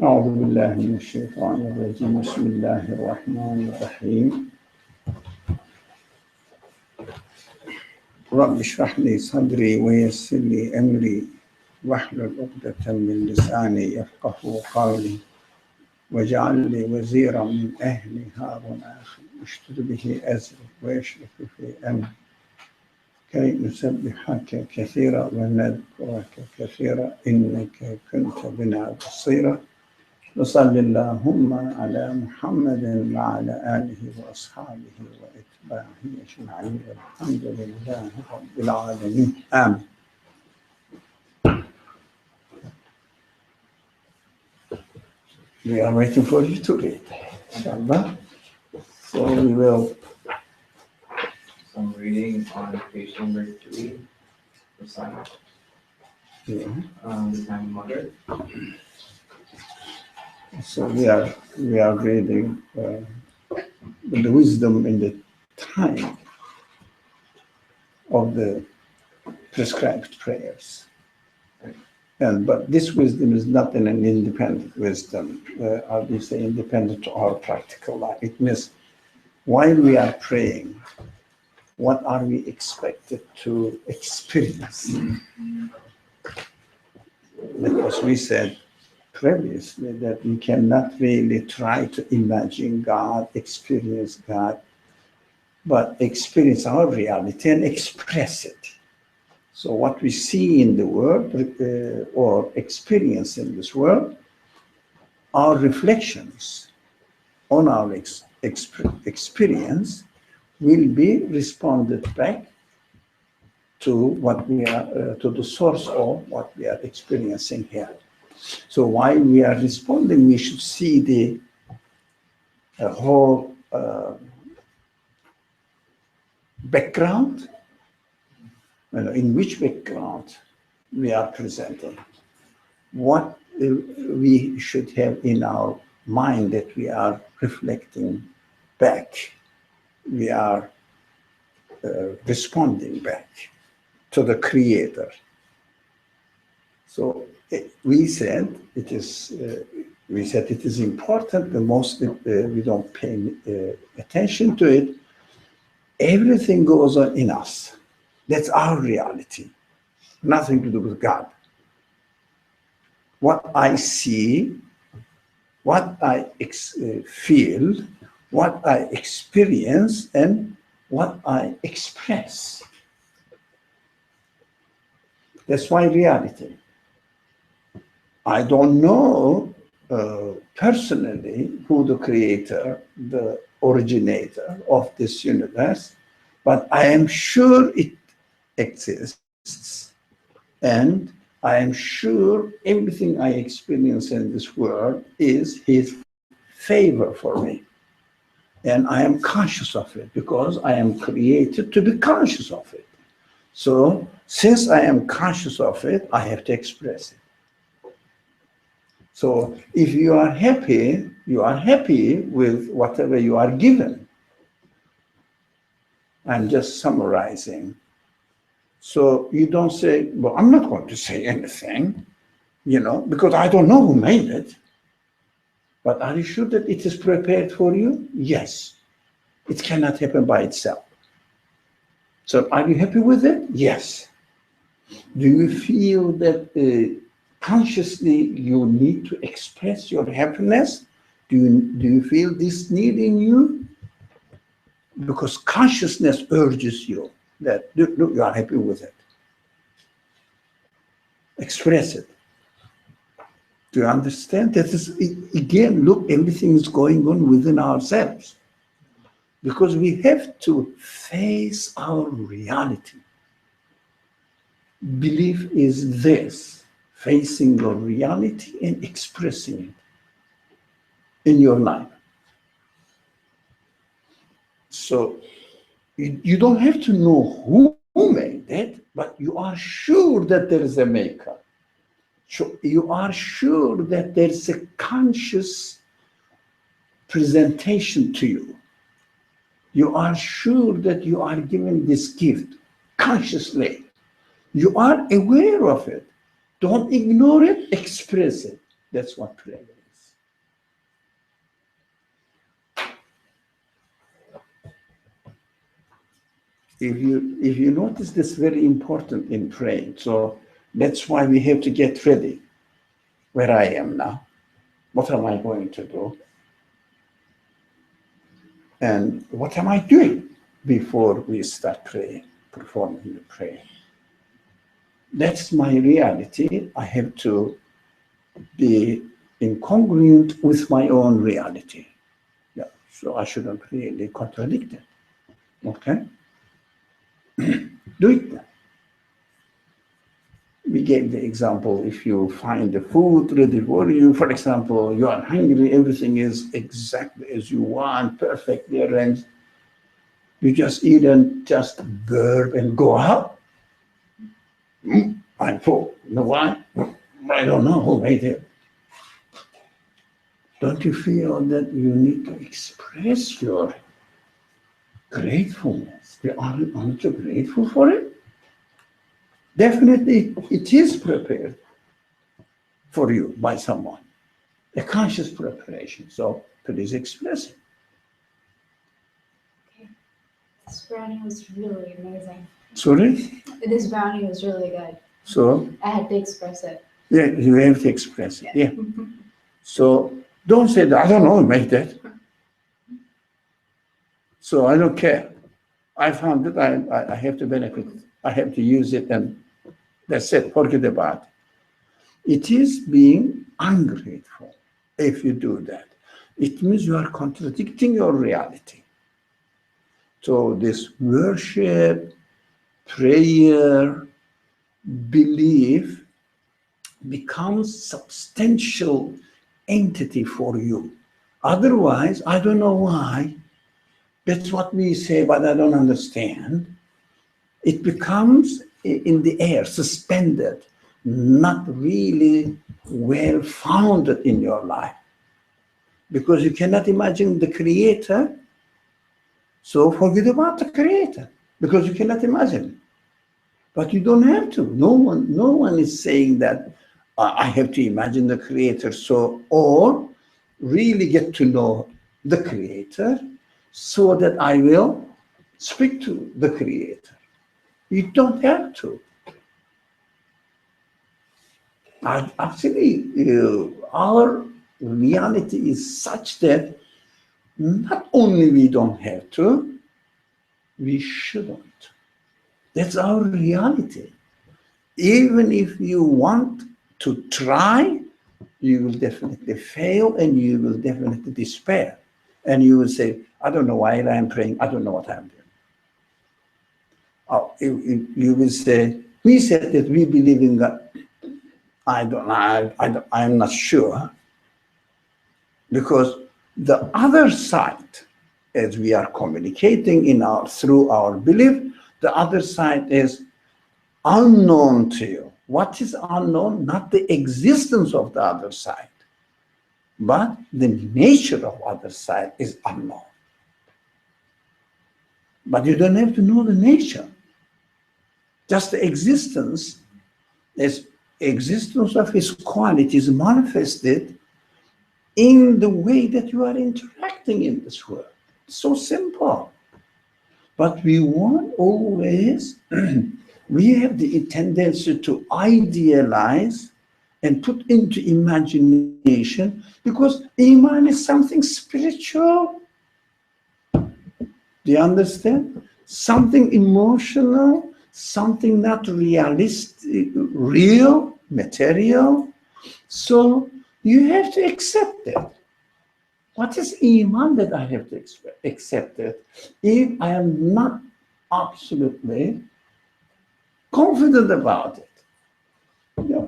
أعوذ بالله من الشيطان الرجيم بسم الله الرحمن الرحيم رب اشرح لي صدري ويسر لي أمري واحلل عقدة من لساني يفقه قولي واجعل لي وزيرا من أهلي هارون أخي اشدد به أزري ويشرك في أمري كي نسبحك كثيرا ونذكرك كثيرا إنك كنت بنا بصيرا وصل اللهم على محمد وعلى آله وأصحابه وأتباعه أجمعين والحمد لله رب العالمين آمين. We are waiting for you to read, inshallah. So we will. So I'm reading on page number 3, the sign. The time of Maghrib. So we are reading the wisdom in the time of the prescribed prayers. But this wisdom is not an independent wisdom, or we say independent to our practical life. It means while we are praying, what are we expected to experience? Because we said previously that we cannot really try to imagine God, experience God, but experience our reality and express it. So what we see in the world or experience in this world are reflections on our experience will be responded back to what we are, to the source of what we are experiencing here. So while we are responding, we should see the whole background, in which background we are presenting, what we should have in our mind that we are reflecting back, we are responding back to the Creator. So we said it is important. The most we don't pay attention to it. Everything goes on in us. That's our reality. Nothing to do with God. What I see, what I feel, what I experience, and what I express. That's my reality. I don't know personally who the creator, the originator of this universe, but I am sure it exists. And I am sure everything I experience in this world is his favor for me. And I am conscious of it because I am created to be conscious of it. So since I am conscious of it, I have to express it. So if you are happy with whatever you are given. I'm just summarizing. So you don't say, well, I'm not going to say anything, because I don't know who made it. But are you sure that it is prepared for you? Yes. It cannot happen by itself. So are you happy with it? Yes. Do you feel that consciously you need to express your happiness? Do you feel this need in you? Because consciousness urges you that look, you are happy with it. Express it. Do you understand? That is, again, look, everything is going on within ourselves. Because we have to face our reality. Belief is this, facing your reality and expressing it in your life. So you don't have to know who made it, but you are sure that there is a maker. So you are sure that there's a conscious presentation to you. You are sure that you are given this gift consciously. You are aware of it. Don't ignore it, express it. That's what prayer is. if you notice this very important in praying. So that's why we have to get ready where I am now. What am I going to do? And what am I doing before we start praying, performing the prayer? That's my reality. I have to be incongruent with my own reality. Yeah, so I shouldn't really contradict it. Okay? Do it then. We gave the example, if you find the food ready for you, for example, you are hungry, everything is exactly as you want, perfectly arranged. You just eat and just burp and go out. I'm full. You know why? I don't know who made it. Don't you feel that you need to express your gratefulness? Aren't you grateful for it? Definitely, it is prepared for you by someone, a conscious preparation. So please express it. Okay. This brownie was really amazing. Sorry? This brownie was really good. So, I had to express it. yeah, you have to express it. Yeah. So don't say that, I don't know who made that. So I don't care. I found it, I have to benefit. I have to use it, and that's it, forget about it. It is being ungrateful if you do that. It means you are contradicting your reality. So this worship, prayer, belief becomes substantial entity for you. Otherwise, I don't know why, that's what we say, but I don't understand. It becomes in the air, suspended, not really well founded in your life. Because you cannot imagine the creator, so forget about the creator, because you cannot imagine. But you don't have to. No one is saying that I have to imagine the creator, so, or really get to know the creator so that I will speak to the creator. You don't have to. Actually, our reality is such that not only we don't have to, we shouldn't. That's our reality. Even if you want to try, you will definitely fail and you will definitely despair. And you will say, I don't know why I'm praying, I don't know what I'm doing. Oh, you will say, we said that we believe in God. I'm not sure. Because the other side, as we are communicating through our belief, the other side is unknown to you. What is unknown? Not the existence of the other side, but the nature of other side is unknown. But you don't have to know the nature. Just the existence is existence of his qualities manifested in the way that you are interacting in this world. It's so simple. But we want always, we have the tendency to idealize and put into imagination, because Iman is something spiritual. Do you understand? Something emotional, something not realistic, real, material. So you have to accept it. What is Iman that I have to accept it if I am not absolutely confident about it? Yeah.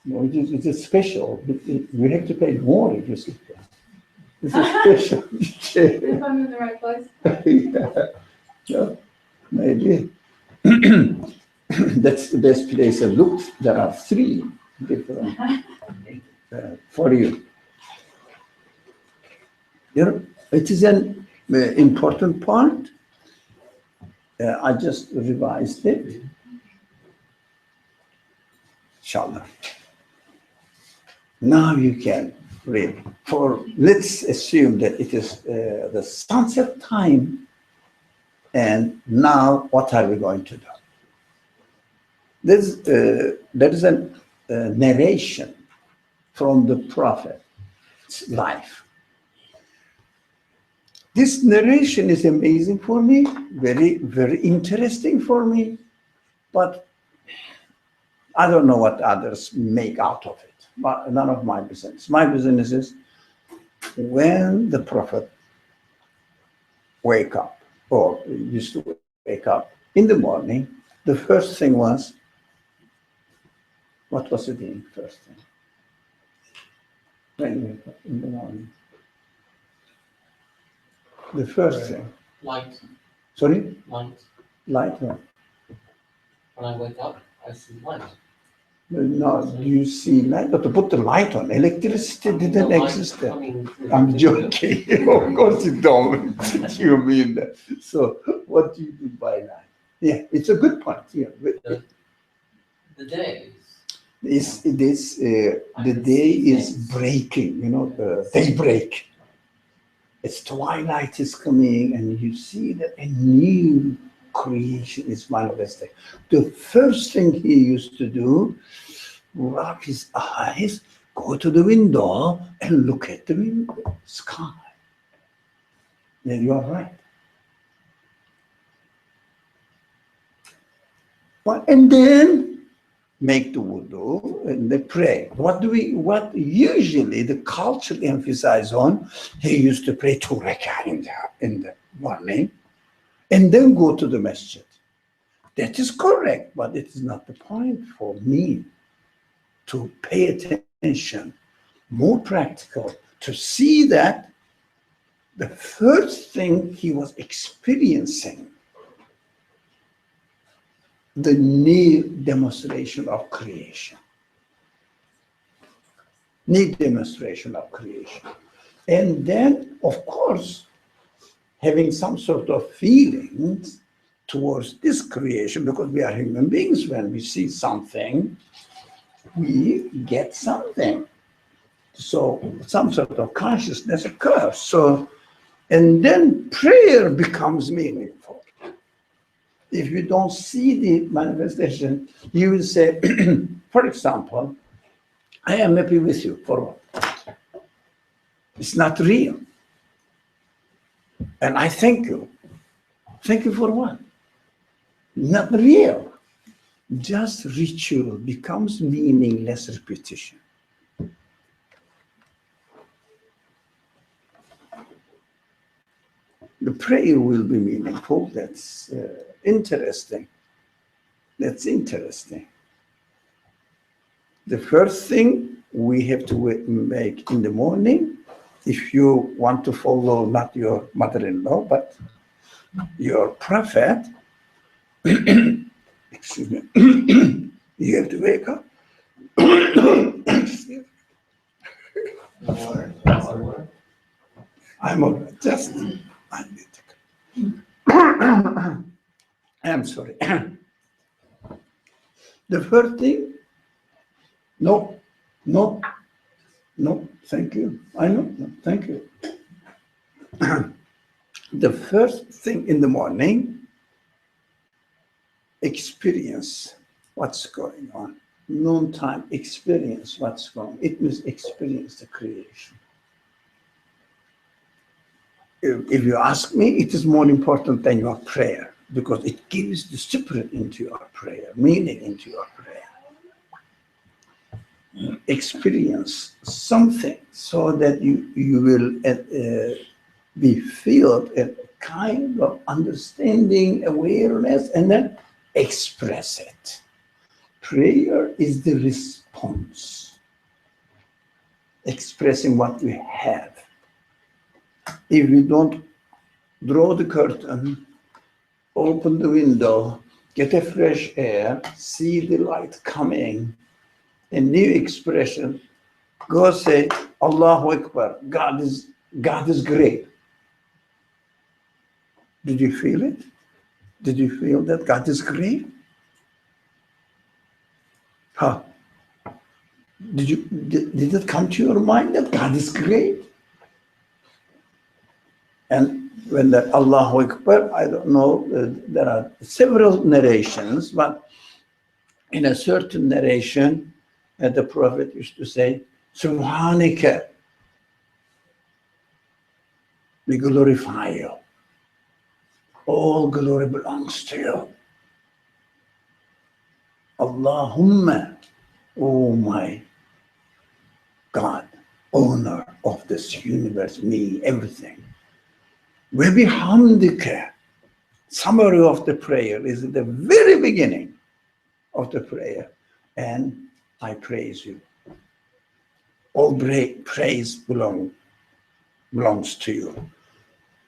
No, it is special. You have to pay more if you sit there. It's a special chair. If I'm in the right place. Yeah, maybe. That's the best place to look. There are 3 different for you. It is an important part. I just revised it. Inshallah. Now you can read. Let's assume that it is the sunset time And now, what are we going to do? There is a narration from the Prophet's life. This narration is amazing for me, very, very interesting for me, but I don't know what others make out of it. But none of my business. My business is when the Prophet wake up, or used to wake up in the morning, the first thing was, what was it the first thing? When you wake up in the morning. The first thing. Light, Sorry? light. Light? No. When I wake up, I see light. No, do you see light? But to put the light on, electricity didn't The light exist then. coming through I'm the joking. Of course you don't. You mean that. So what do you do by light? Yeah, it's a good point. Yeah. window. The days. The day is breaking, daybreak. It's twilight is coming, and you see that a new creation is manifesting. The first thing he used to do, rub his eyes, go to the window, and look at the sky. Then you are right. Well, and then make the wudu and they pray. What usually the culture emphasize on, he used to pray 2 rak'ah in the morning and then go to the masjid. That is correct, but it is not the point for me to pay attention, more practical, to see that the first thing he was experiencing, the new demonstration of creation. New demonstration of creation. And then, of course, having some sort of feelings towards this creation, because we are human beings, when we see something, we get something. So some sort of consciousness occurs. So, and then prayer becomes meaningful. If you don't see the manifestation, you will say, for example, I am happy with you. For what? It's not real. And I thank you. Thank you for what? Not real. Just ritual becomes meaningless repetition. The prayer will be meaningful. That's interesting. That's interesting. The first thing we have to make in the morning, if you want to follow not your mother-in-law, but your prophet, excuse me, you have to wake up. I'm all right. Just, I'm sorry. The first thing, no, thank you. I know, no, thank you. The first thing in the morning, experience what's going on. Noontime, experience what's going on. It means experience the creation. If you ask me, it is more important than your prayer, because it gives the spirit into your prayer, meaning into your prayer. Experience something so that you will be filled a kind of understanding, awareness, and then express it. Prayer is the response, expressing what we have. If you don't draw the curtain, open the window, get a fresh air, see the light coming, a new expression, go say, Allahu Akbar, God is great. Did you feel it? Did you feel that God is great? Huh? Did it come to your mind that God is great? And when the Allahu Akbar, I don't know, there are several narrations, but in a certain narration, the Prophet used to say, Subhanaka, we glorify you. All glory belongs to you. Allahumma, oh my God, owner of this universe, me, everything. Wabihamdika. Summary of the prayer is at the very beginning of the prayer. And I praise you. All praise belongs to you.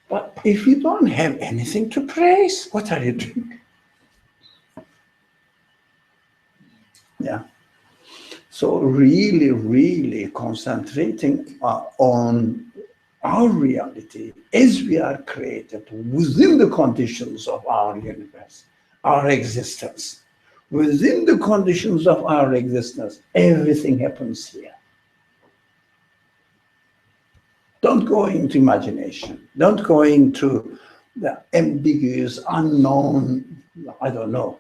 But if you don't have anything to praise, what are you doing? Yeah. So really, really concentrating on our reality as we are created within the conditions of our universe, our existence. Within the conditions of our existence, everything happens here. Don't go into imagination. Don't go into the ambiguous, unknown, I don't know.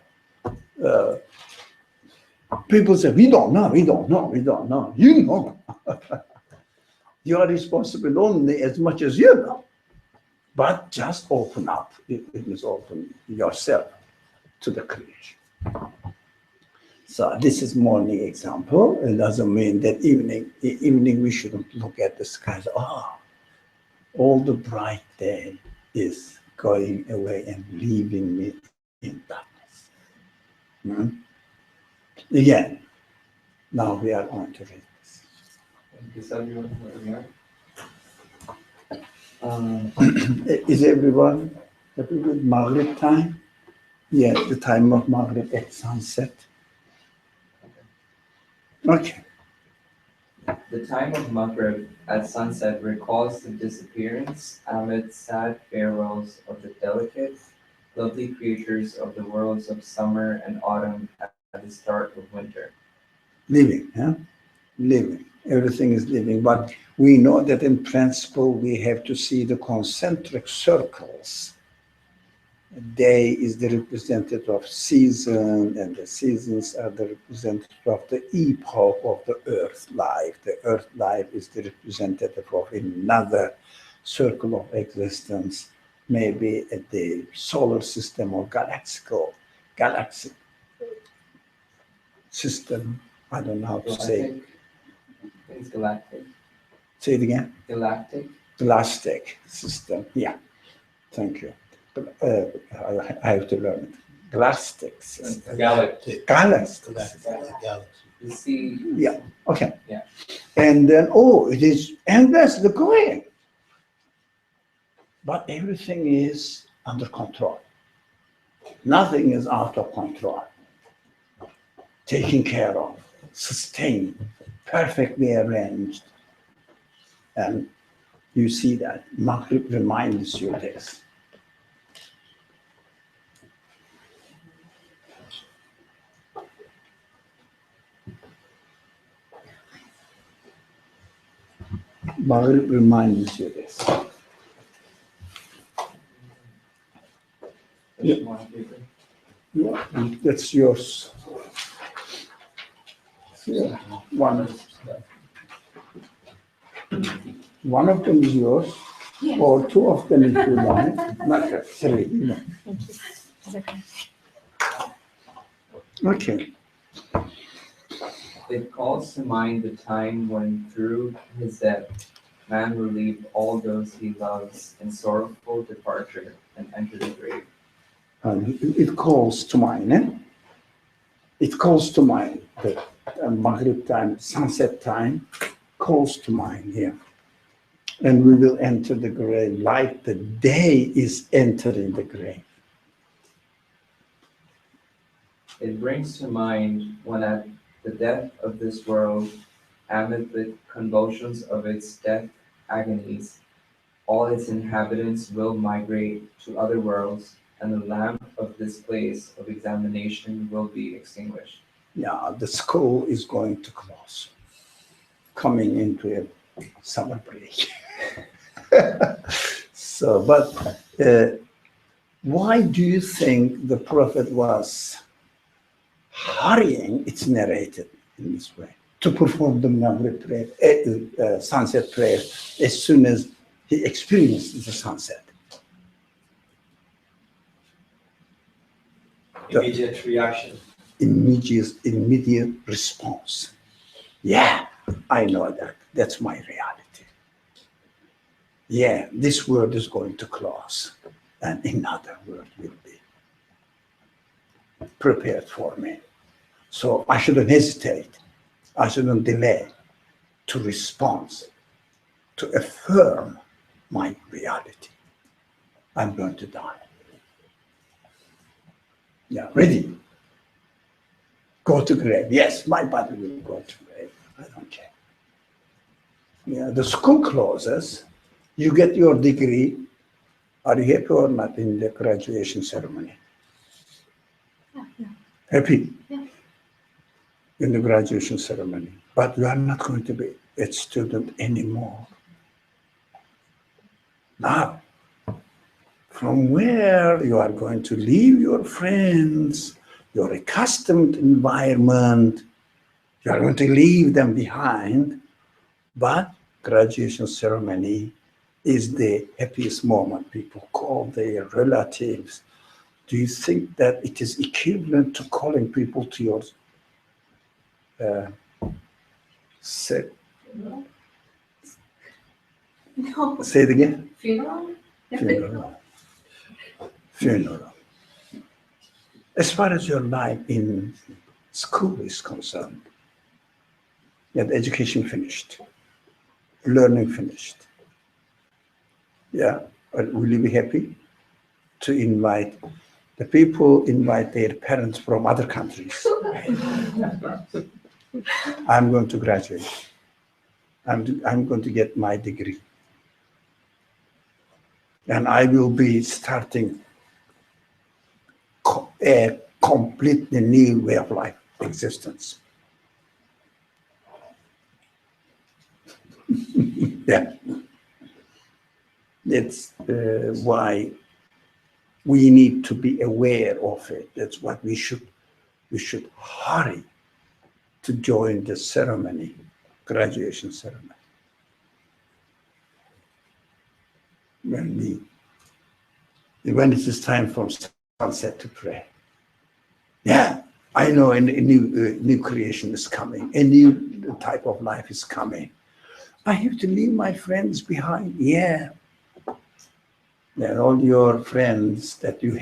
People say, we don't know. You know. You are responsible only as much as you know. But just open up. It is open yourself to the creation. So this is morning example. It doesn't mean that evening we shouldn't look at the skies. All the bright day is going away and leaving me in darkness. Again, now we are going to read this. Thank you, so everyone, where we are. Is everyone happy with Maghrib time? Yeah, the time of Maghrib at sunset. Okay. The time of Maghrib at sunset recalls the disappearance amid sad farewells of the delicate, lovely creatures of the worlds of summer and autumn at the start of winter. Living, huh? Living. Everything is living. But we know that in principle we have to see the concentric circles. A day is the representative of season, and the seasons are the representative of the epoch of the earth life. The earth life is the representative of another circle of existence, maybe at the solar system or galaxy system. I don't know how to say it. I think it's galactic. Say it again. Galactic. Galactic system. Yeah. Thank you. I have to learn it. Galactic system. Galactic. Galactic. You see. Yeah. Okay. Yeah. And then, it is endless, the going. But everything is under control. Nothing is out of control. Taken care of, sustained, perfectly arranged. And you see that. Maghrib reminds you this. Maghrib reminds you this. Yeah. Yeah, that's yours. Yeah, one of them is yours, or two of them if you like, not three. No. Okay. It calls to mind the time when through his death, man will leave all those he loves in sorrowful departure and enter the grave. It calls to mind, eh? It calls to mind the Maghrib time, sunset time, calls to mind here. And we will enter the grave like the day is entering the grave. It brings to mind when at the death of this world, amid the convulsions of its death agonies, all its inhabitants will migrate to other worlds, and the lamp of this place of examination will be extinguished. Yeah, the school is going to close, coming into a summer break. So, but why do you think the prophet was hurrying? It's narrated in this way to perform the Maghrib prayer, sunset prayer, as soon as he experienced the sunset. Immediate reaction. Immediate response. Yeah, I know that. That's my reality. Yeah, this world is going to close, and another world will be prepared for me. So I shouldn't hesitate. I shouldn't delay to respond, to affirm my reality. I'm going to die. Yeah, ready. Go to grave. Yes, my body will go to grave. I don't care. Yeah, the school closes. You get your degree. Are you happy or not in the graduation ceremony? Yeah. Happy? Yeah. In the graduation ceremony. But you are not going to be a student anymore. Now, from where you are going to leave your friends, your accustomed environment, you are going to leave them behind, but graduation ceremony is the happiest moment. People call their relatives. Do you think that it is equivalent to calling people to your say No. it again? Funeral? Funeral. As far as your life in school is concerned, you had education finished, learning finished. Yeah, will you be happy to invite the people invite their parents from other countries? I'm going to graduate. I'm going to get my degree. And I will be starting a completely new way of life, existence. Yeah. That's why we need to be aware of it. That's what we should hurry to join the ceremony, graduation ceremony. When it is time for sunset to pray. Yeah, I know a new creation is coming. A new type of life is coming. I have to leave my friends behind. Yeah. And all your friends that you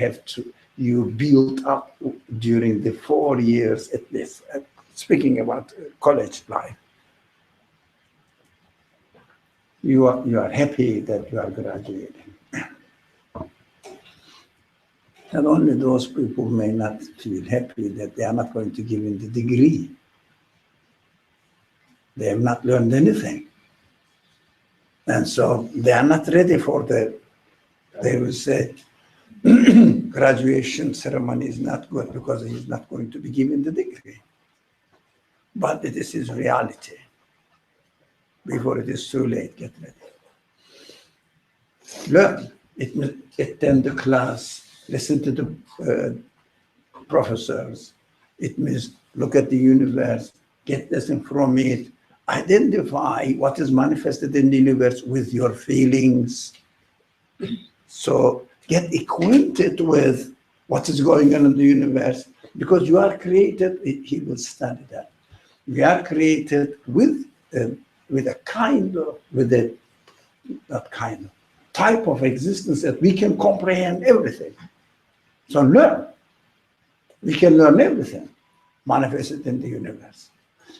built up during the 4 years at least. Speaking about college life, you are happy that you are graduating. And only those people may not feel happy that they are not going to give in the degree. They have not learned anything. And so they are not ready for they will say, graduation ceremony is not good because he is not going to be given the degree. But this is reality. Before it is too late, get ready. Learn. Attend the class. Listen to the professors. It means look at the universe, get lesson from it, identify what is manifested in the universe with your feelings. So get acquainted with what is going on in the universe, because you are created, he will study that. We are created with a type of existence that we can comprehend everything. So learn. We can learn everything manifested in the universe.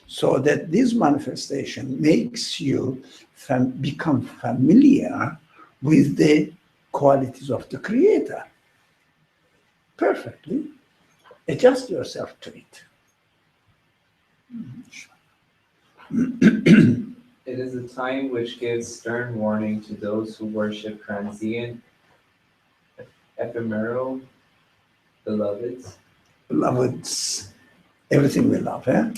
So that this manifestation makes you become familiar with the qualities of the Creator. Perfectly. Adjust yourself to it. It is a time which gives stern warning to those who worship transient, ephemeral beloveds. Beloveds, everything we love, eh?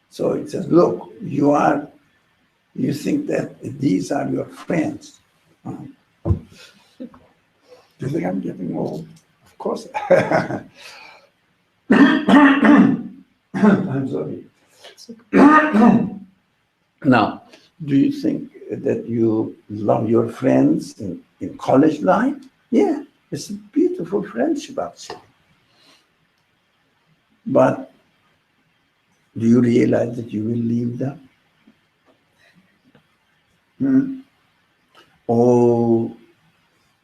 So it says, look, you think that these are your friends. You think I'm getting old? Of course. I'm sorry. Now, do you think that you love your friends in college life? Yeah, it's a beautiful friendship actually. But do you realize that you will leave them? Hmm? All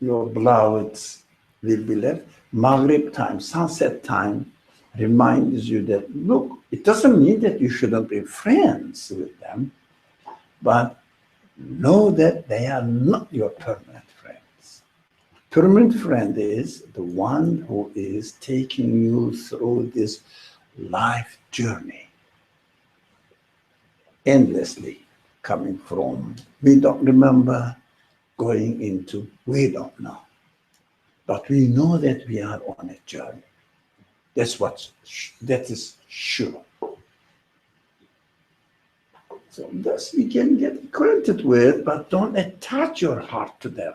your beloveds will be left. Maghrib time, sunset time reminds you that, look, it doesn't mean that you shouldn't be friends with them, but know that they are not your permanent friends. Permanent friend is the one who is taking you through this life journey endlessly, coming from we don't remember, going into we don't know. But we know that we are on a journey. That is sure. So thus we can get acquainted with, but don't attach your heart to them.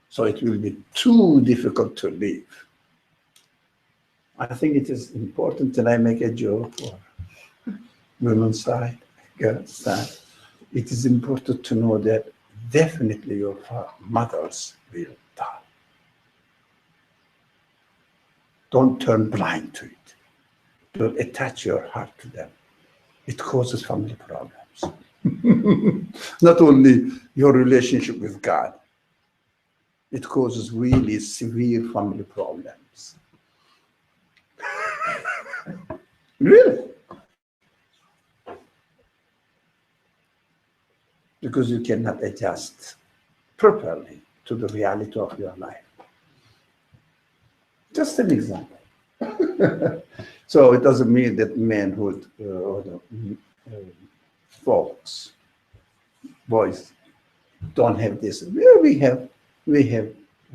So it will be too difficult to leave. I think it is important that I make a joke for women's side, girls' side. It is important to know that definitely your mothers will die. Don't turn blind to it. Don't attach your heart to them. It causes family problems. Not only your relationship with God, it causes really severe family problems. Really? Because you cannot adjust properly to the reality of your life. Just an example. So it doesn't mean that manhood or the folks, boys, don't have this. Well, we have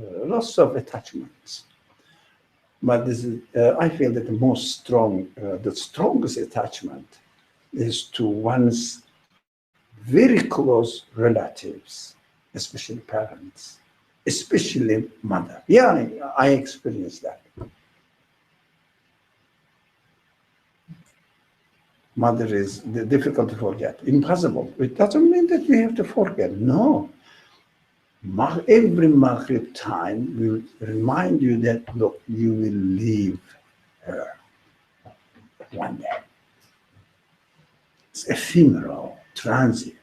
lots of attachments. But this is, I feel that the strongest attachment is to one's very close relatives, especially parents, especially mother. Yeah, I experienced that. Mother is difficult to forget, impossible. It doesn't mean that we have to forget. No, every Maghrib time will remind you that, look, you will leave her one day. It's ephemeral, transient.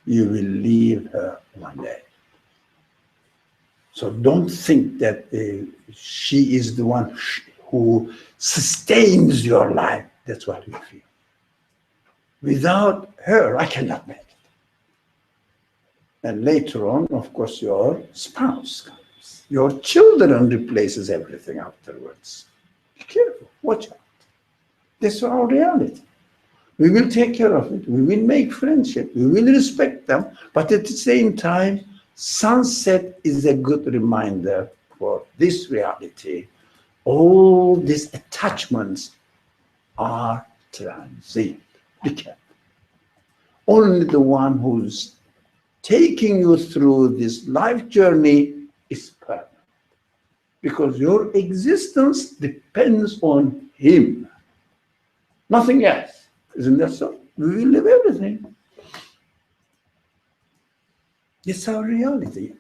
You will leave her one day. So don't think that she is the one who sustains your life. That's what you feel. Without her, I cannot make it. And later on, of course, your spouse comes. Your children replaces everything afterwards. Be careful. Watch out. That's our reality. We will take care of it. We will make friendship. We will respect them. But at the same time, sunset is a good reminder for this reality. All these attachments are transient. Be careful. Only the one who's taking you through this life journey is permanent. Because your existence depends on him. Nothing else. Isn't that so? We will live everything. It's our reality.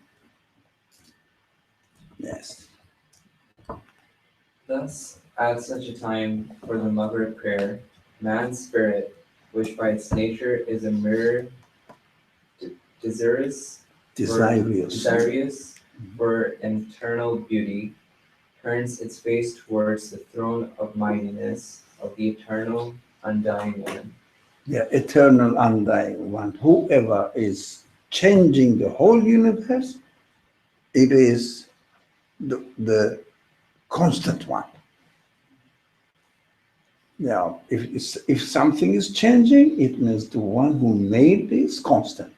Yes. Thus, at such a time for the Maghrib prayer, man's spirit, which by its nature is a mirror desirous for internal beauty, turns its face towards the throne of mightiness of the eternal, undying one. The eternal, undying one. Whoever is changing the whole universe, it is the constant one. Now, if something is changing, it means the one who made this constant.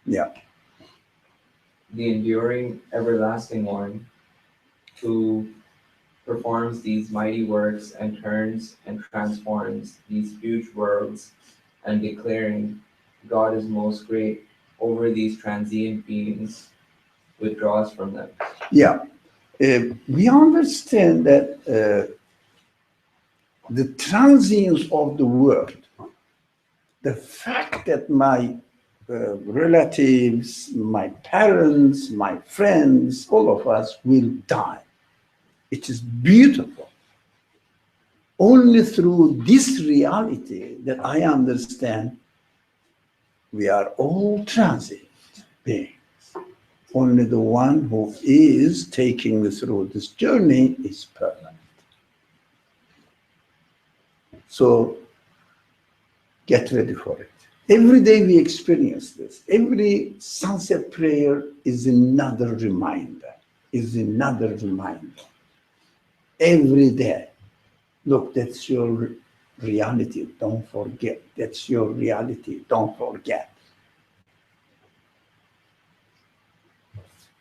Yeah. The enduring, everlasting one, who performs these mighty works and turns and transforms these huge worlds, and declaring God is most great over these transient beings, withdraws from them. Yeah. We understand that the transience of the world, the fact that my relatives, my parents, my friends, all of us will die. It is beautiful. Only through this reality that I understand we are all transient beings. Only the one who is taking me through this journey is permanent. So get ready for it. Every day we experience this. Every sunset prayer is another reminder, Every day. Look, that's your reality. Don't forget. That's your reality. Don't forget.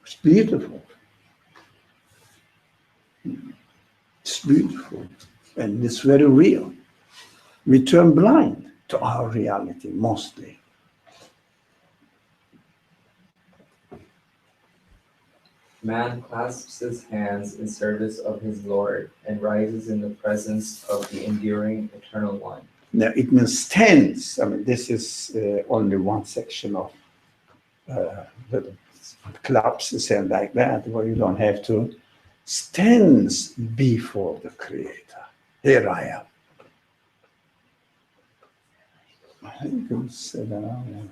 It's beautiful. It's beautiful. And it's very real. We turn blind to our reality mostly. Man clasps his hands in service of his Lord and rises in the presence of the enduring eternal one. Now, it means stands. I mean, this is only one section of the collapses and like that, where you don't have to. Stands before the Creator. Here I am. You can sit down.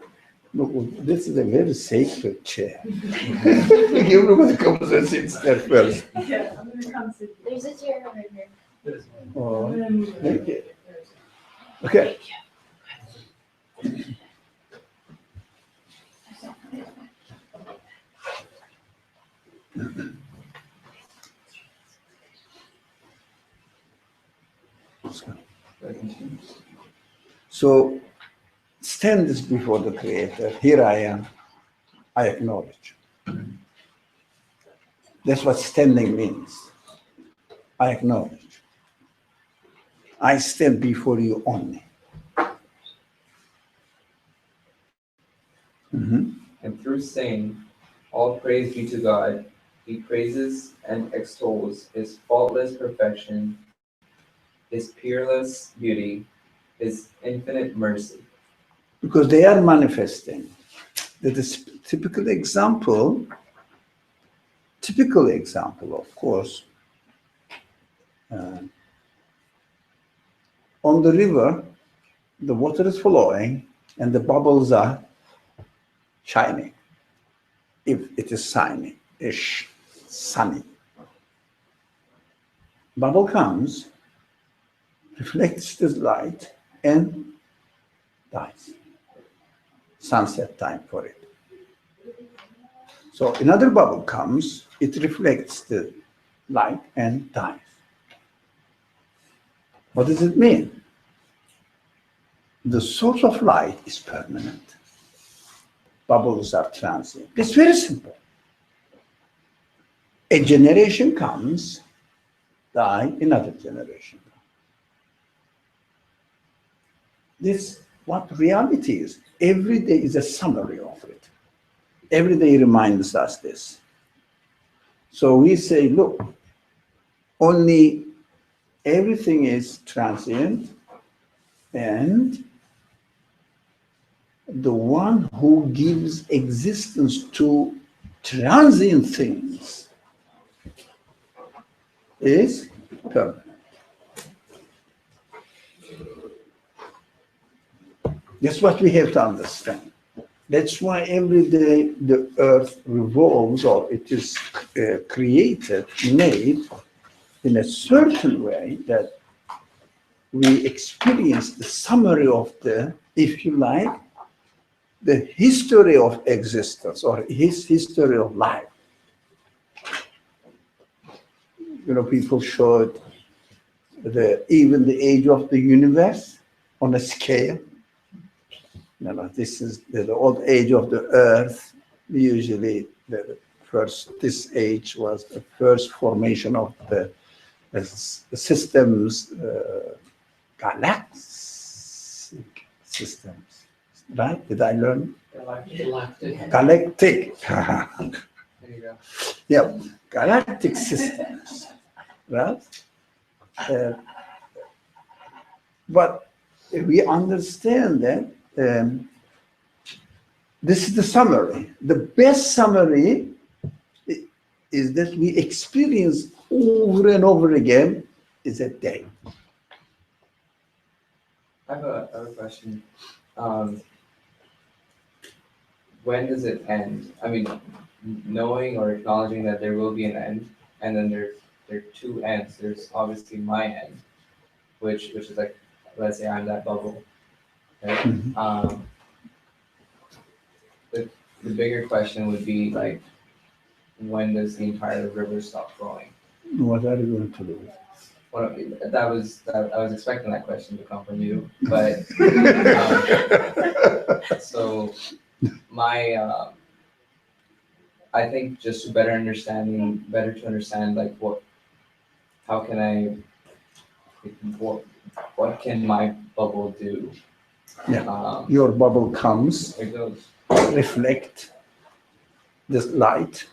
Look, this is a very sacred chair. Everybody comes and sits there first. Yeah, I'm gonna come sit. There's a chair right here. Oh, thank you. Okay. So, stand this before the Creator. Here I am. I acknowledge. That's what standing means. I acknowledge. I stand before you only. And through saying, all praise be to God, he praises and extols his faultless perfection, his peerless beauty, his infinite mercy. Because they are manifesting. That is typical example, of course, on the river, the water is flowing and the bubbles are shining. If it is sunny. Bubble comes, reflects this light, and dies. Sunset time for it. So another bubble comes, it reflects the light and dies. What does it mean? The source of light is permanent. Bubbles are transient. It's very simple. A generation comes, die, another generation comes. This what reality is. Every day is a summary of it. Every day reminds us this. So we say, look, only everything is transient, and the one who gives existence to transient things is permanent. That's what we have to understand. That's why every day the earth revolves, or it is created, made in a certain way that we experience the summary of the, if you like, the history of existence or his history of life. You know, people showed even the age of the universe on a scale. You know, this is the old age of the earth. Usually this age was the first formation of the systems, galactic systems, right? Did I learn? Galactic. Galactic. There you go. Yeah, galactic systems, right? Uh, but we understand that this is the summary. The best summary is that we experience over and over again is a day. I have a question. When does it end? I mean, knowing or acknowledging that there will be an end, and then there are two ends. There's obviously my end, which is like, let's say I'm that bubble. Right? Mhm. The bigger question would be like, when does the entire river stop flowing? What are you going to do? Well, I was expecting that question to come from you, but so my I think just to better understand like how can what can my bubble do? Yeah. Your bubble comes, It goes. reflect this light,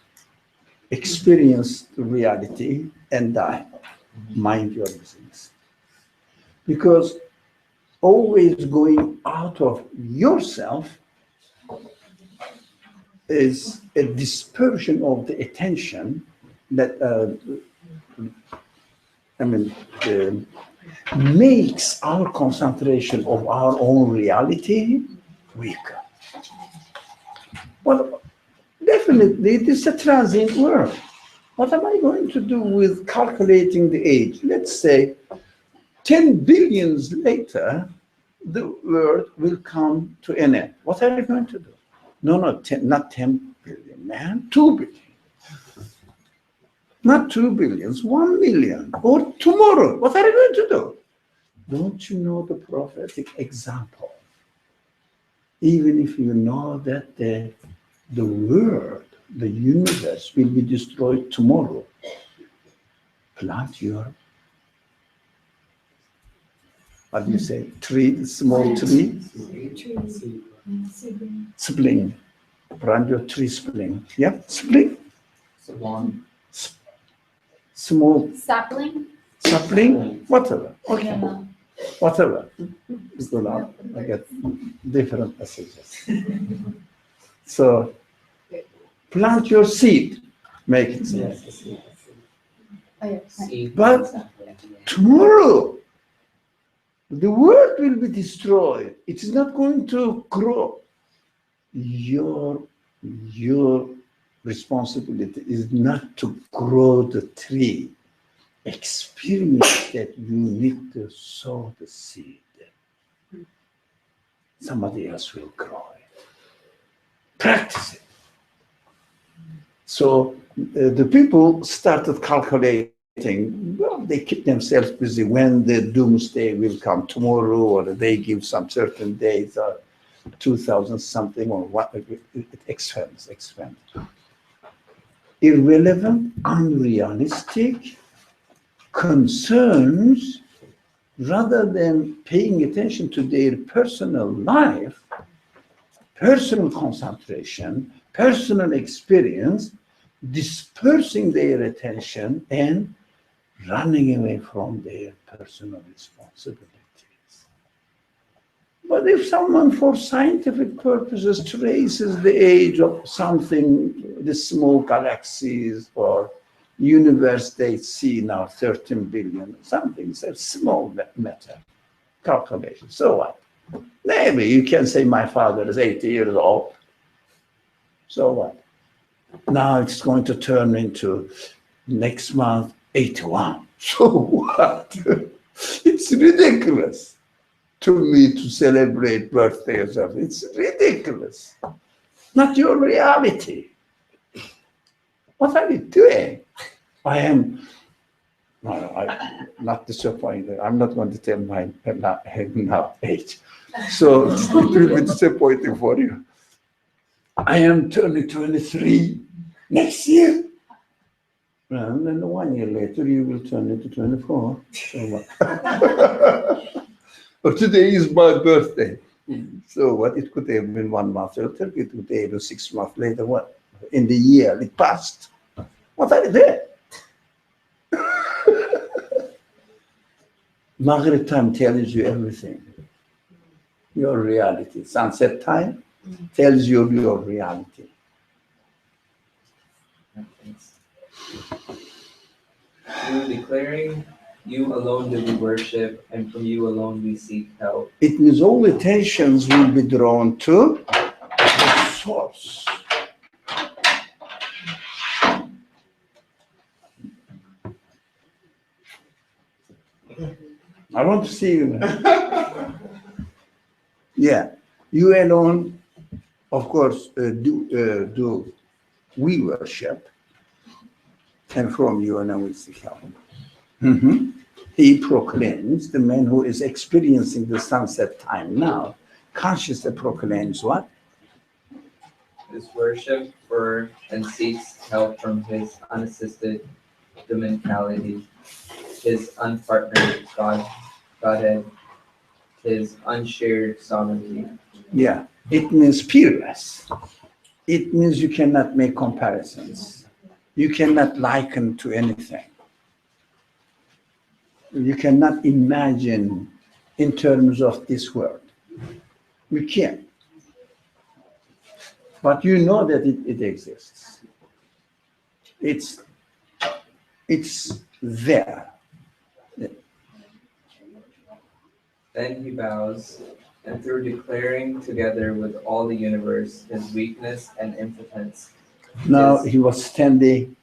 experience reality, and die. Mind your business. Because always going out of yourself is a dispersion of the attention that makes our concentration of our own reality weaker. Well, definitely, it is a transient world. What am I going to do with calculating the age? Let's say 10 billions later, the world will come to an end. What are you going to do? No, not 10 billion, man, 2 billion. Not 2 billions, 1 million. Or tomorrow, what are you going to do? Don't you know the prophetic example? Even if you know that the world, the universe will be destroyed tomorrow, plant your, what do you say, tree, small tree, spling. Plant your tree spling. Yeah, spling. Small Sapling? sapling, whatever. I Okay, don't know. whatever. Because I get different messages. So plant your seed, make it small. Oh, yeah. Right. But tomorrow, the world will be destroyed. It is not going to grow. Your responsibility is not to grow the tree. Experience that you need to sow the seed. Somebody else will grow it. Practice it. So the people started calculating. Well, they keep themselves busy when the doomsday will come tomorrow, or they give some certain dates, or 2000 something, or what. It expands. Irrelevant, unrealistic concerns, rather than paying attention to their personal life, personal concentration, personal experience, dispersing their attention and running away from their personal responsibilities. But if someone, for scientific purposes, traces the age of something, the small galaxies or universe they see now, 13 billion, something, it's a small matter, calculation. So what? Maybe you can say my father is 80 years old. So what? Now it's going to turn into next month 81. So what? It's ridiculous to me to celebrate birthdays. It's ridiculous. Not your reality. What are you doing? I am not disappointed. I'm not going to tell my now age. So it will be disappointing for you. I am turning 23 next year. And then 1 year later, you will turn into 24. So what? But today is my birthday. So what? It could have been 1 month later. It could have been 6 months later. What in the year it passed. What are they? Maghrib time tells you everything. Your reality. Sunset time tells you your reality. Through declaring you alone do we worship, and from you alone we seek help. It means all attentions will be drawn to the source. I want to see you now. Yeah, you alone, of course, do we worship, and from you alone we seek help. Mhm. He proclaims, the man who is experiencing the sunset time now, consciously proclaims what? His worship for and seeks help from his unassisted dimensionality, his unpartnered Godhead, his unshared sovereignty. Yeah, it means peerless. It means you cannot make comparisons. You cannot liken to anything. You cannot imagine in terms of this world. We can't. But you know that it exists. It's there. Then he bows, and through declaring together with all the universe his weakness and impotence, Now he was standing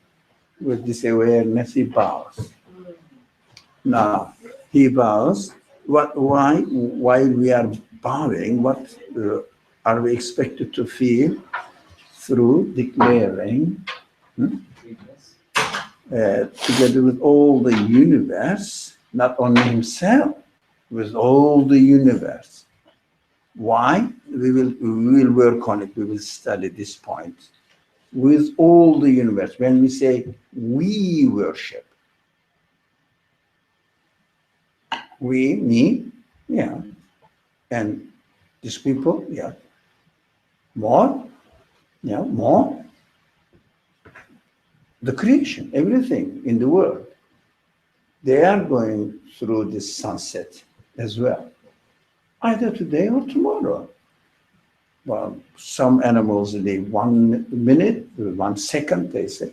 with this awareness, he bows. Now he bows. Why? While we are bowing, what are we expected to feel? Through declaring weakness, together with all the universe, not only himself, with all the universe. Why? We will work on it. We will study this point. With all the universe. When we say we worship, we, me, yeah, and these people, yeah, more, yeah, more. The creation, everything in the world, they are going through this sunset as well, either today or tomorrow. Well, some animals live 1 minute, 1 second, they say.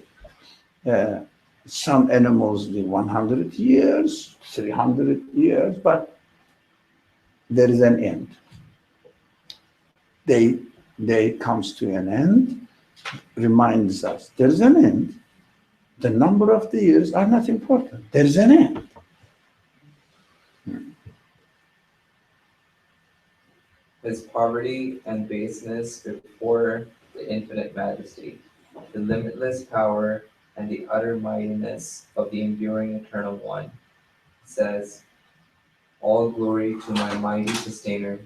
Some animals live 100 years, 300 years, but there is an end. They comes to an end, reminds us there is an end. The number of the years are not important. There is an end. his poverty and baseness before the infinite majesty, the limitless power and the utter mightiness of the enduring eternal one, says, all glory to my mighty sustainer,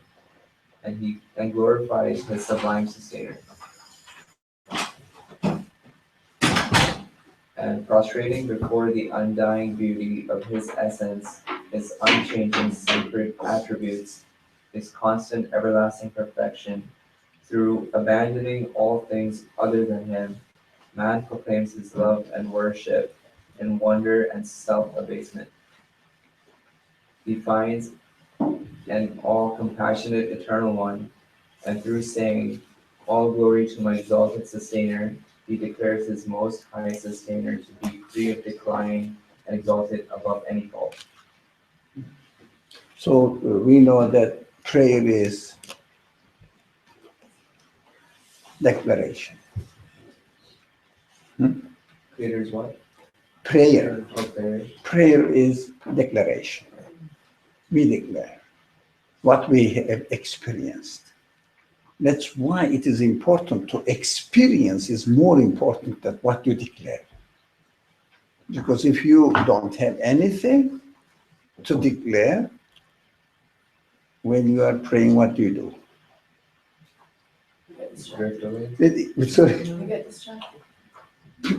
and glorifies his sublime sustainer. And prostrating before the undying beauty of his essence, his unchanging sacred attributes, his constant everlasting perfection, through abandoning all things other than him, man proclaims his love and worship in wonder and self-abasement. He finds an all-compassionate eternal one, and through saying, all glory to my exalted sustainer, he declares his most high sustainer to be free of decline and exalted above any fault. So we know that prayer is declaration. Creator's what? Prayer. Okay. Prayer is declaration. We declare what we have experienced. That's why it is important to experience is more important than what you declare. Because if you don't have anything to declare, when you are praying, what do you do? Spiritually. Sorry, You get distracted.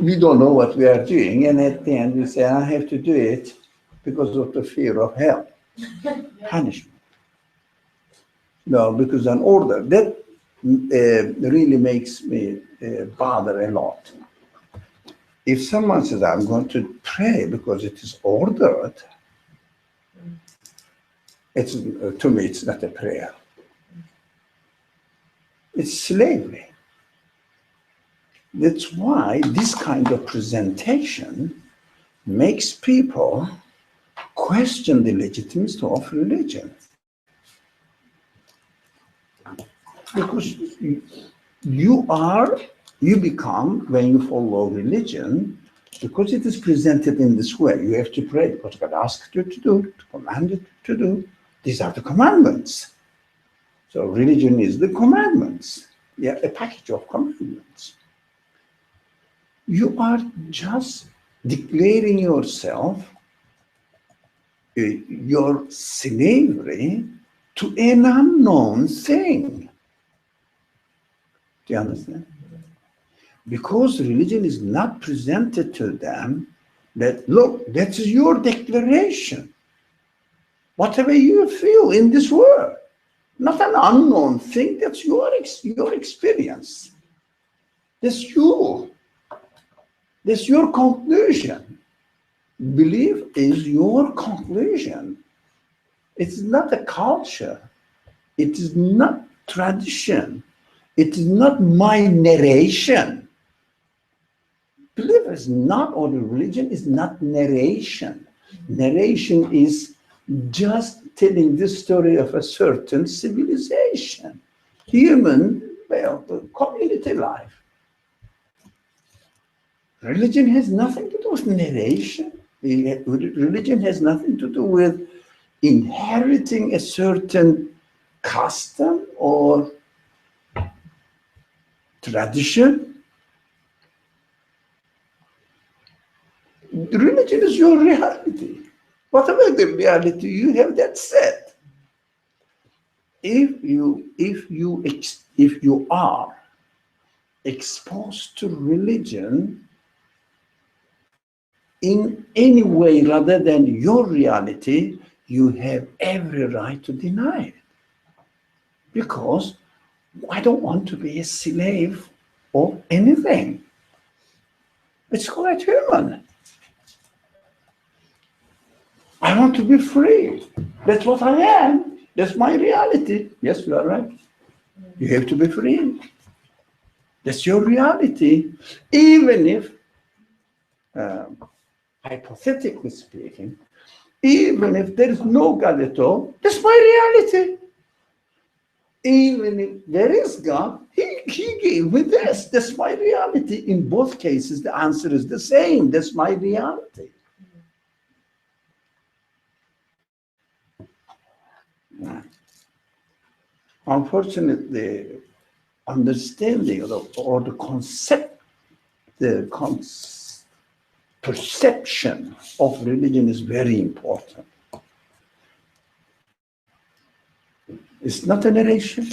we don't know what we are doing, and at the end we say, I have to do it because of the fear of hell, punishment. No, because an order that really makes me bother a lot. If someone says, I'm going to pray because it is ordered, it's, to me, it's not a prayer. It's slavery. That's why this kind of presentation makes people question the legitimacy of religion. Because you become, when you follow religion, because it is presented in this way, you have to pray because God asked you to do, commanded you to do. These are the commandments. So religion is the commandments. Yeah, a package of commandments. You are just declaring yourself, your slavery to an unknown thing. Do you understand? Because religion is not presented to them that, look, that's your declaration. Whatever you feel in this world, not an unknown thing, that's your experience. That's you. That's your conclusion. Belief is your conclusion. It's not a culture. It is not tradition. It is not my narration. Belief is not, or the religion is not narration. Narration is just telling the story of a certain civilization, human, community life. Religion has nothing to do with narration. Religion has nothing to do with inheriting a certain custom or tradition. Religion is your reality. Whatever the reality, you have that set. If you are exposed to religion in any way rather than your reality, you have every right to deny it. Because I don't want to be a slave of anything. It's quite human. I want to be free. That's what I am. That's my reality. Yes, you are right. You have to be free. That's your reality. Even if, hypothetically speaking, even if there is no God at all, that's my reality. Even if there is God, he gave me this. That's my reality. In both cases, the answer is the same. That's my reality. Unfortunately, understanding or the concept, perception of religion is very important. It's not a narration.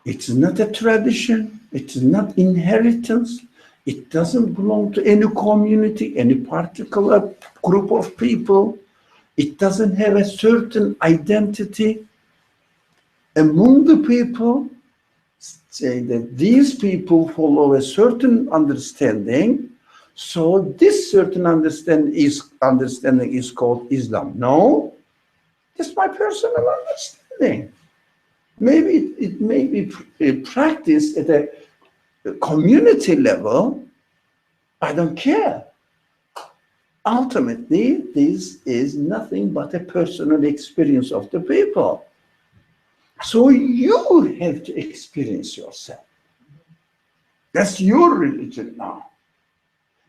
It's not a tradition. It's not inheritance. It doesn't belong to any community, any particular group of people. It doesn't have a certain identity among the people. Say that these people follow a certain understanding, so this certain understanding is called Islam. No, that's my personal understanding. Maybe it may be practiced at a community level. I don't care. Ultimately, this is nothing but a personal experience of the people. So you have to experience yourself. That's your religion now.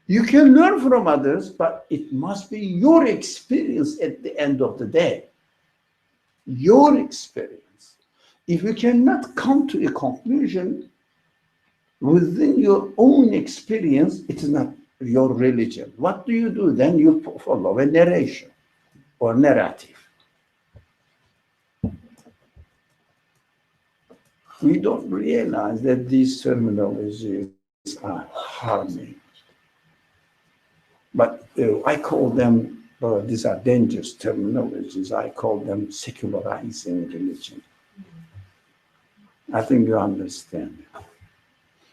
You can learn from others, but it must be your experience at the end of the day. Your experience. If you cannot come to a conclusion within your own experience, it is not your religion. What do you do then? You follow a narration or narrative. We don't realize that these terminologies are harming. But I call them, these are dangerous terminologies. I call them secularizing religion. I think you understand.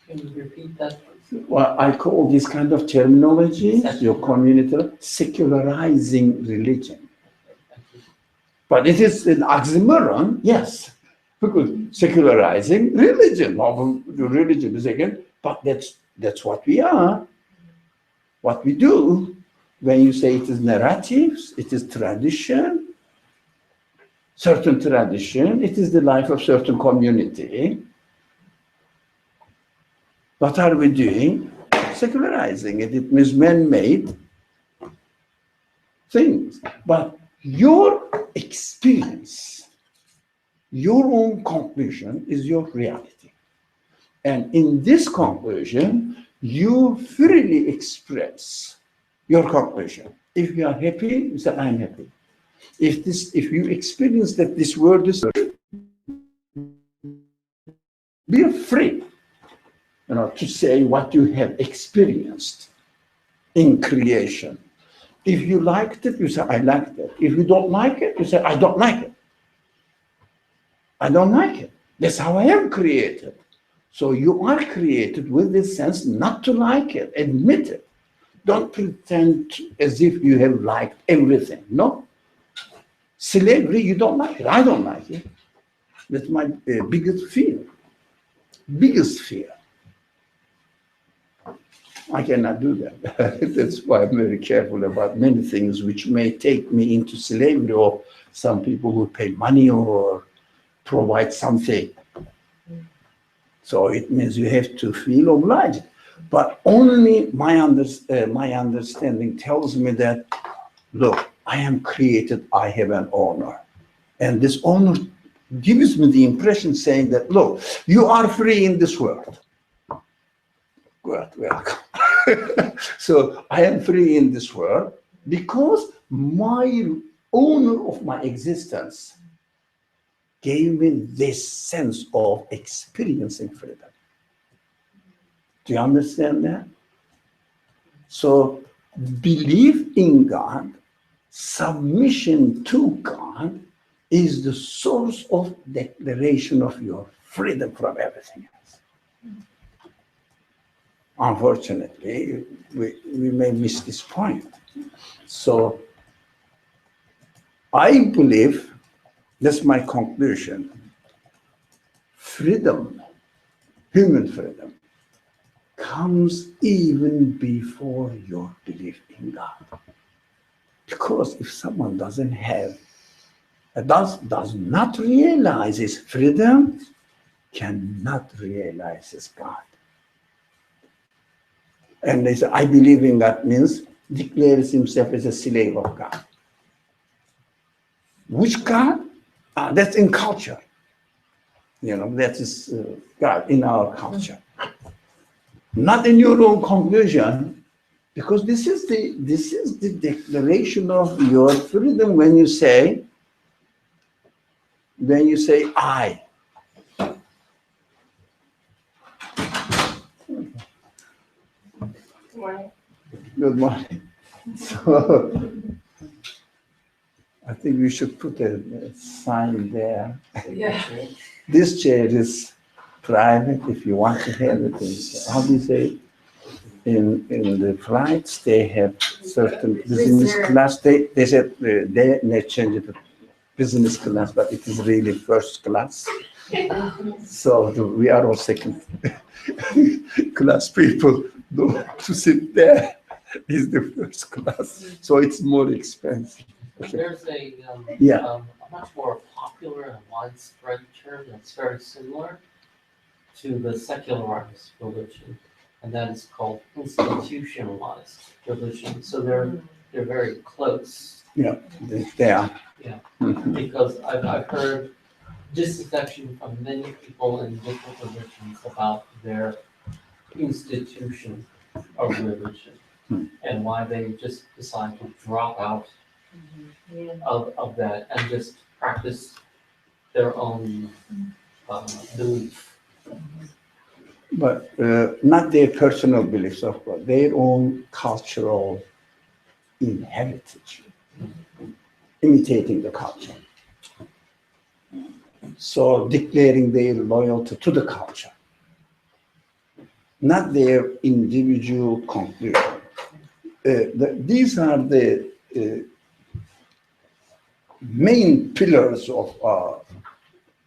Can you repeat that? Well, I call this kind of terminology, your community, secularizing religion. But it is an oxymoron, yes, because secularizing religion, well, the religion is again, but that's what we are, what we do. When you say it is narratives, it is tradition, certain tradition, it is the life of certain community. What are we doing? Secularizing it. It means man-made things. But your experience, your own conclusion is your reality. And in this conclusion, you freely express your conclusion. If you are happy, you say, I'm happy. If you experience that this world is, be free, to say what you have experienced in creation. If you liked it, you say, I liked it. If you don't like it, you say, I don't like it. I don't like it. That's how I am created. So you are created with this sense not to like it. Admit it. Don't pretend as if you have liked everything. No. Slavery, you don't like it. I don't like it. That's my biggest fear. Biggest fear. I cannot do that. That's why I'm very careful about many things which may take me into slavery, or some people who pay money or provide something. So it means you have to feel obliged. But only my understanding tells me that, look, I am created, I have an honor. And this honor gives me the impression saying that, look, you are free in this world. Good, welcome. So I am free in this world because my owner of my existence gave me this sense of experiencing freedom. Do you understand that? So belief in God, submission to God is the source of declaration of your freedom from everything else. Unfortunately, we may miss this point. So I believe, that's my conclusion, freedom, human freedom, comes even before your belief in God. Because if someone does not realize his freedom, cannot realize his God. And they say, I believe in God means declares himself as a slave of God. Which God? That's in culture. That is God in our culture. Not in your own conclusion, because this is the declaration of your freedom when you say I. Good morning. Good morning. So I think we should put a sign there. Yeah. This chair is private if you want to have it. How do you say? In the flights, they have certain business class. They said they changed it to business class, but it is really first class. So we are all second class people. To sit there is the first class, so it's more expensive. Okay. There's a much more popular and widespread term that's very similar to the secularized religion, and that is called institutionalized religion. So they're very close. Yeah, they are. Yeah, Mhm. because I've heard disaffection from many people in different religions about their institution of religion and why they just decide to drop out of that and just practice their own belief. But not their personal beliefs, of course, their own cultural heritage, imitating the culture. So declaring their loyalty to the culture. not their individual conclusion. These are the main pillars of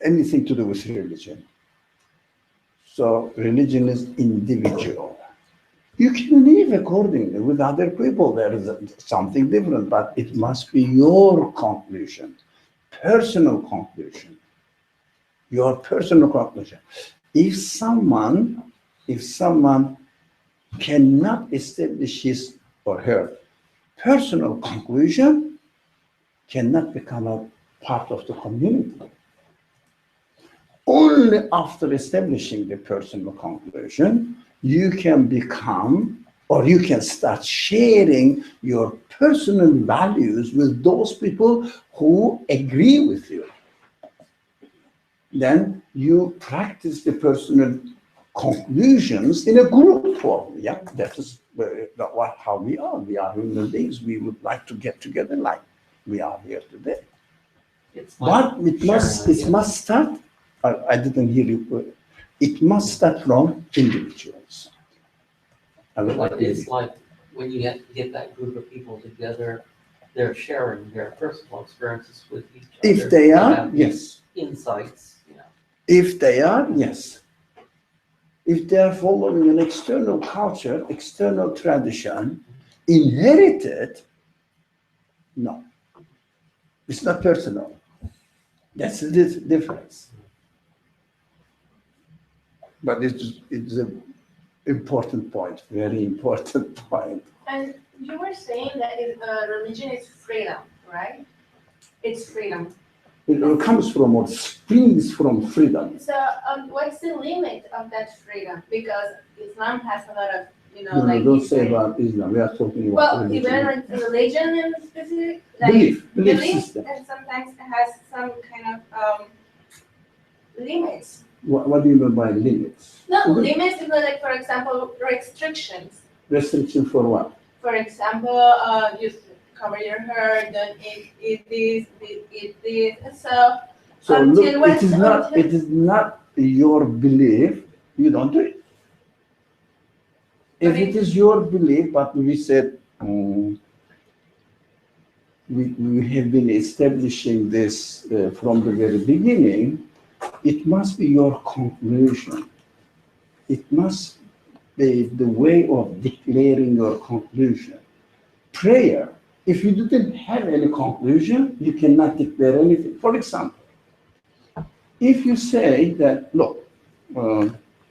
anything to do with religion. So religion is individual. You can live accordingly with other people. There is something different, but it must be your conclusion, personal conclusion, your personal conclusion. If someone cannot establish his or her personal conclusion, cannot become a part of the community. Only after establishing the personal conclusion, you can become, or you can start sharing your personal values with those people who agree with you. Then you practice the personal conclusions in a group form. Yeah, that is how we are. We are human beings. We would like to get together like we are here today. It's like But it must start. I didn't hear you. It must start from individuals. It's like when you get that group of people together, they're sharing their personal experiences with each other. If they are, have yes. Insights, If they are, yes. If they are following an external culture, external tradition, inherited, no. It's not personal. That's the difference. But it's an important point, very important point. And you were saying that religion is freedom, right? It's freedom. It comes from or springs from freedom. So what's the limit of that freedom? Because Islam has a lot of, No, like don't you say said. about Islam. We are talking about Well, religion. even like religion in specific, like Belief system. and sometimes it has some kind of limits. What do you mean by limits? No, limits is like, for example, restrictions. Restriction for what? For example, you cover your hair, don't eat this, eat this. So Until look, when- it is not your belief, you don't do it. If But it is your belief, but we said we have been establishing this from the very beginning, it must be your conclusion. It must be the way of declaring your conclusion. Prayer, if you didn't have any conclusion, you cannot declare anything. For example, if you say that, look,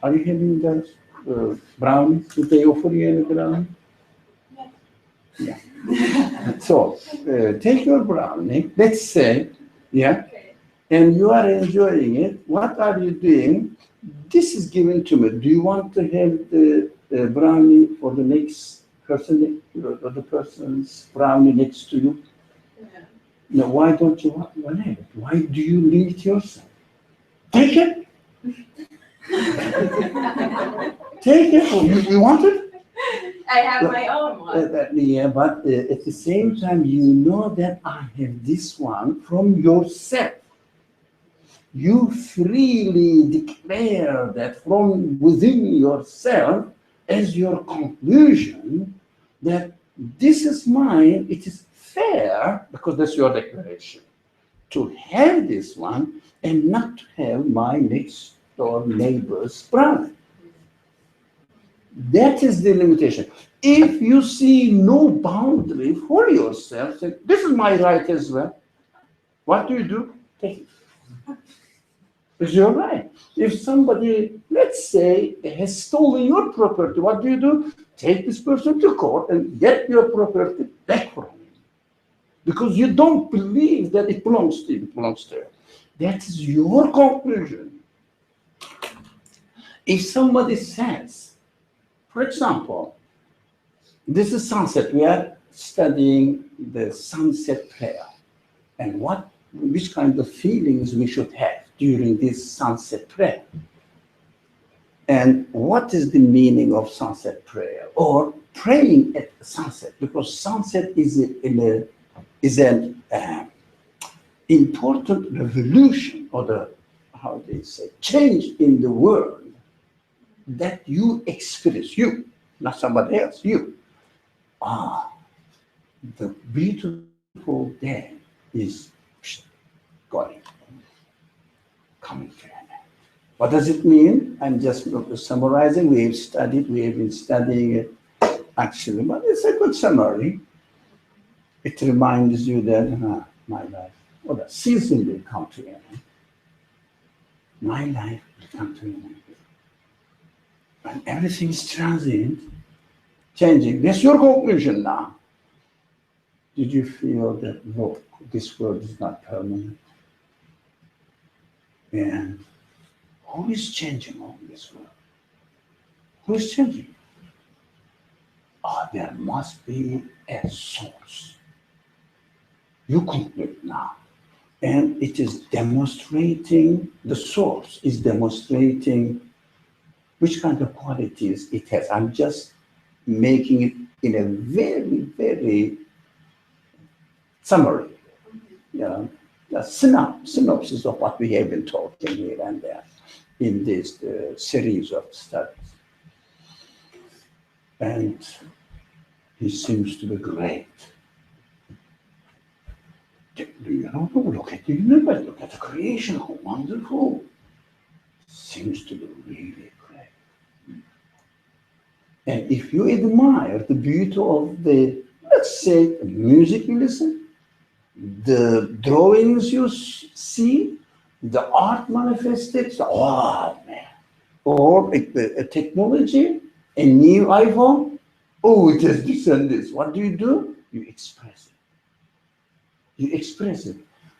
are you having that brownie? Did they offer you any brownie? Yeah. So take your brownie, let's say, yeah, Okay. and you are enjoying it. What are you doing? This is given to me. Do you want to have the brownie for the next person, or the person's brownie next to you? Yeah. No, why don't you want it? Why do you limit yourself? Take it. Take it. Oh, you want it? I have my own one. Yeah, but at the same time, you know that I have this one from yourself. You freely declare that from within yourself as your conclusion that this is mine, it is fair, because that's your declaration, to have this one and not to have my next door neighbor's brownie. That is the limitation. If you see no boundary for yourself, say, this is my right as well. What do? Take it. It's your right. If somebody, let's say, has stolen your property, what do? Take this person to court and get your property back from him. Because you don't believe that it belongs to you, it belongs to you. That is your conclusion. If somebody says, for example, this is sunset. We are studying the sunset prayer and which kind of feelings we should have during this sunset prayer. And what is the meaning of sunset prayer or praying at sunset? Because sunset is an important revolution, or change in the world. that you experience, you, not somebody else, you. Ah, the beautiful day is going, coming to an end. What does it mean? I'm just summarizing. We have been studying it actually, but it's a good summary. It reminds you that my life, well, the season will come to an end. My life will come to an end. And everything is transient, changing. That's your conclusion now. Did you feel that, look, this world is not permanent? And who is changing all this world? Who is changing? Oh, there must be a source. You conclude now. And it is demonstrating, the source is demonstrating which kind of qualities it has. I'm just making it in a very, very summary, a synopsis of what we have been talking here and there in this series of studies. And he seems to be great. Look at the universe, look at the creation, how wonderful. Seems to be really great. And if you admire the beauty of the, let's say, the music you listen, the drawings you see, the art manifested, oh man. Or a technology, a new iPhone, oh, it has this and this. What do? You express it. You express it.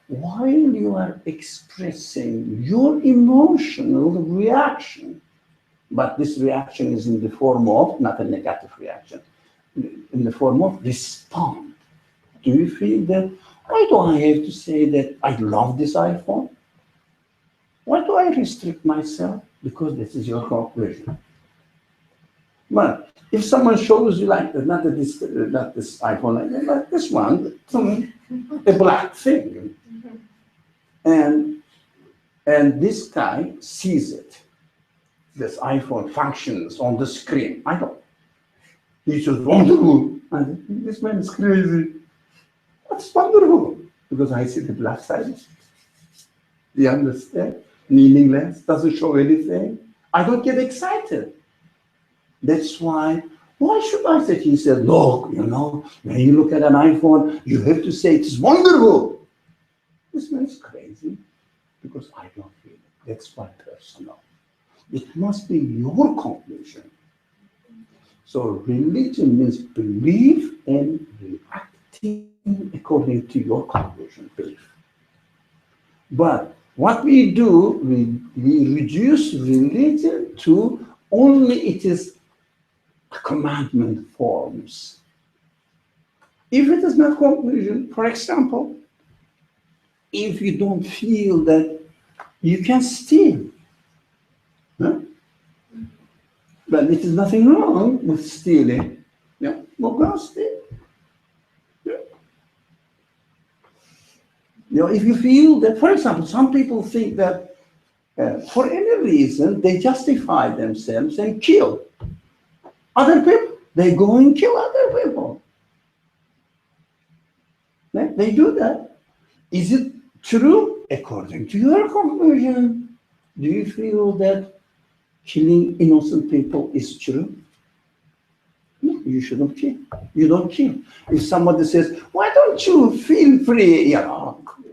While you are expressing your emotional reaction, but this reaction is in the form of, not a negative reaction, in the form of respond. Do you feel that, why do I have to say that I love this iPhone? Why do I restrict myself? Because this is your conclusion. But if someone shows you like not this iPhone, like this one, a black thing, and this guy sees it, this iPhone functions on the screen. I don't. He says wonderful, and this man is crazy. That's wonderful because I see the black side. Do you understand? Meaningless, doesn't show anything. I don't get excited. That's why should I say? He said, look, when you look at an iPhone, you have to say it's wonderful. This man is crazy because I don't feel it. That's my personal. It must be your conclusion. So religion means belief and reacting according to your conclusion, belief. But what we do, we reduce religion to only it is commandment forms. If it is not conclusion, for example, if you don't feel that you can steal, huh? But it is nothing wrong with stealing. Yeah, well, go steal. Yeah. If you feel that, for example, some people think that for any reason they justify themselves and kill other people. They go and kill other people. They do that. Is it true? According to your conclusion, do you feel that killing innocent people is true? No, you shouldn't kill. You don't kill. If somebody says, why don't you feel free,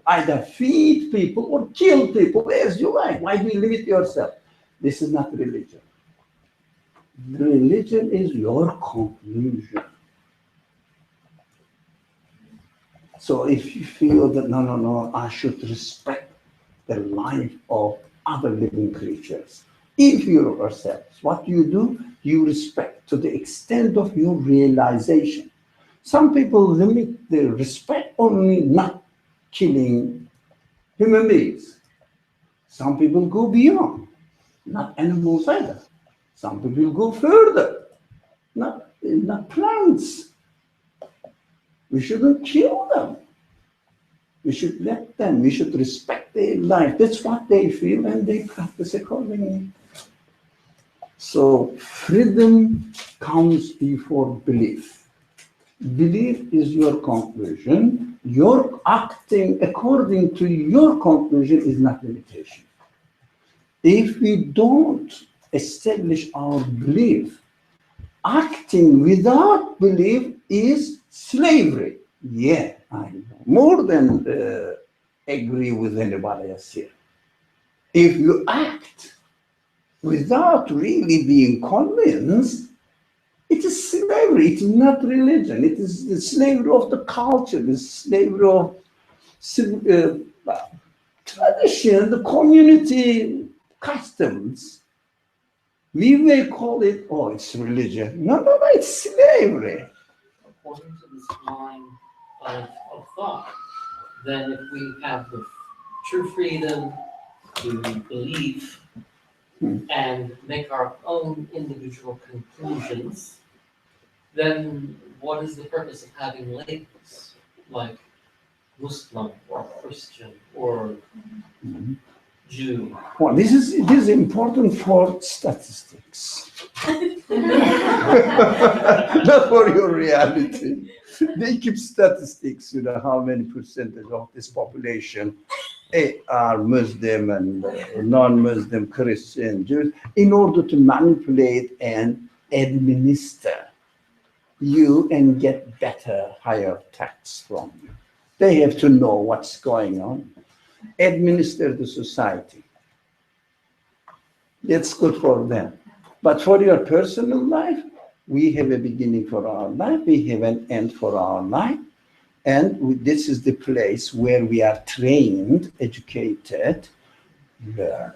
either feed people or kill people as you like. Why do you limit yourself? This is not religion. Religion is your conclusion. So if you feel that, no, I should respect the life of other living creatures, if you're yourselves, what do? You respect to the extent of your realization. Some people limit their respect only not killing human beings. Some people go beyond, not animals either. Some people go further, not plants. We shouldn't kill them. We should let them, we should respect their life. That's what they feel and they practice accordingly. So freedom comes before belief. Belief is your conclusion. Your acting according to your conclusion is not limitation. If we don't establish our belief, acting without belief is slavery. Yeah, I know. More than agree with anybody else here. If you act without really being convinced, it is slavery. It is not religion. It is the slavery of the culture, the slavery of tradition, the community customs. We may call it, oh, it's religion. No, it's slavery. According to this line of thought, then if we have the true freedom to believe and make our own individual conclusions, then what is the purpose of having labels like Muslim or Christian or Jew? Well, this is important for statistics, not for your reality. They keep statistics, how many percentage of this population are Muslim and non-Muslim, Christian, Jews, in order to manipulate and administer you and get better, higher tax from you. They have to know what's going on. Administer the society. That's good for them. But for your personal life, we have a beginning for our life, we have an end for our life, and this is the place where we are trained, educated, learn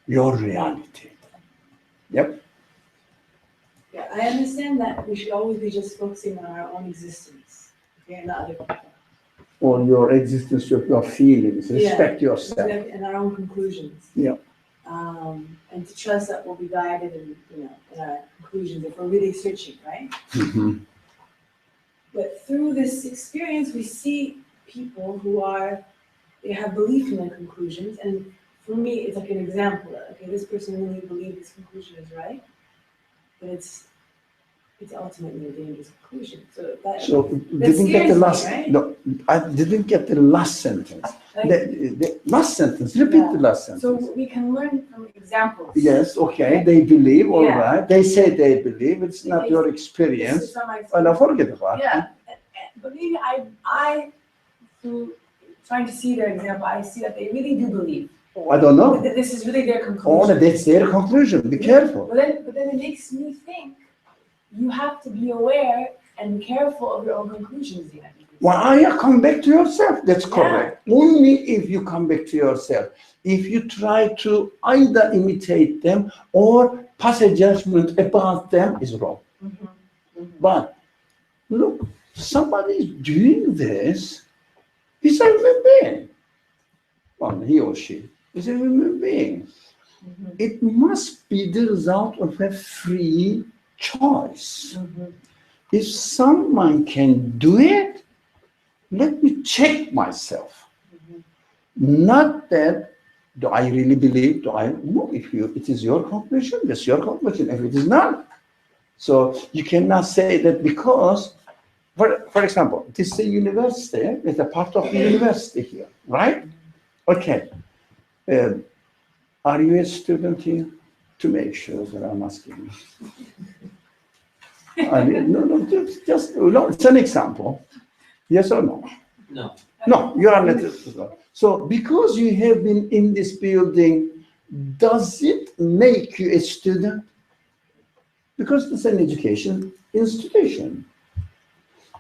your reality. Yep. Yeah, I understand that we should always be just focusing on our own existence, okay, and not other people. Or your existence of your feelings, respect yourself. And our own conclusions. Yeah. And to trust that we'll be guided in our conclusions if we're really searching, right? Mm-hmm. But through this experience, we see people who they have belief in their conclusions. And for me, it's like an example that, okay, this person really believes this conclusion is right, but it's ultimately a dangerous conclusion. So didn't get the scares me, last. right? No, I didn't get the last sentence. The last sentence. Repeat the last sentence. So we can learn from examples. Yes. Okay. They believe. All Yeah. right. They say they believe. It's not your This experience. is not my Oh, no, experience. forget about it. Yeah, but maybe I, through trying to see their example, I see that they really do believe. I don't know. That this is really their Oh, conclusion. that's their conclusion. Be careful. But then it makes me think you have to be aware and careful of your own conclusions, Zina. Well, you come back to yourself. That's Yeah. correct. Only if you come back to yourself. If you try to either imitate them or pass a judgment about them, is wrong. But look, somebody is doing this. He's a human being. Well, he or she is a human being. It must be the result of a free choice. If someone can do it, let me check myself. Not that, do I really believe? No, it is your conclusion, that's your conclusion. If it is not, so you cannot say that because, for example, this is a university, it's a part of the university here, right? Okay. Are you a student here? To make sure that I'm asking you. No, it's an example. Yes or no? No. No, you are not. So because you have been in this building, does it make you a student? Because it's an education institution.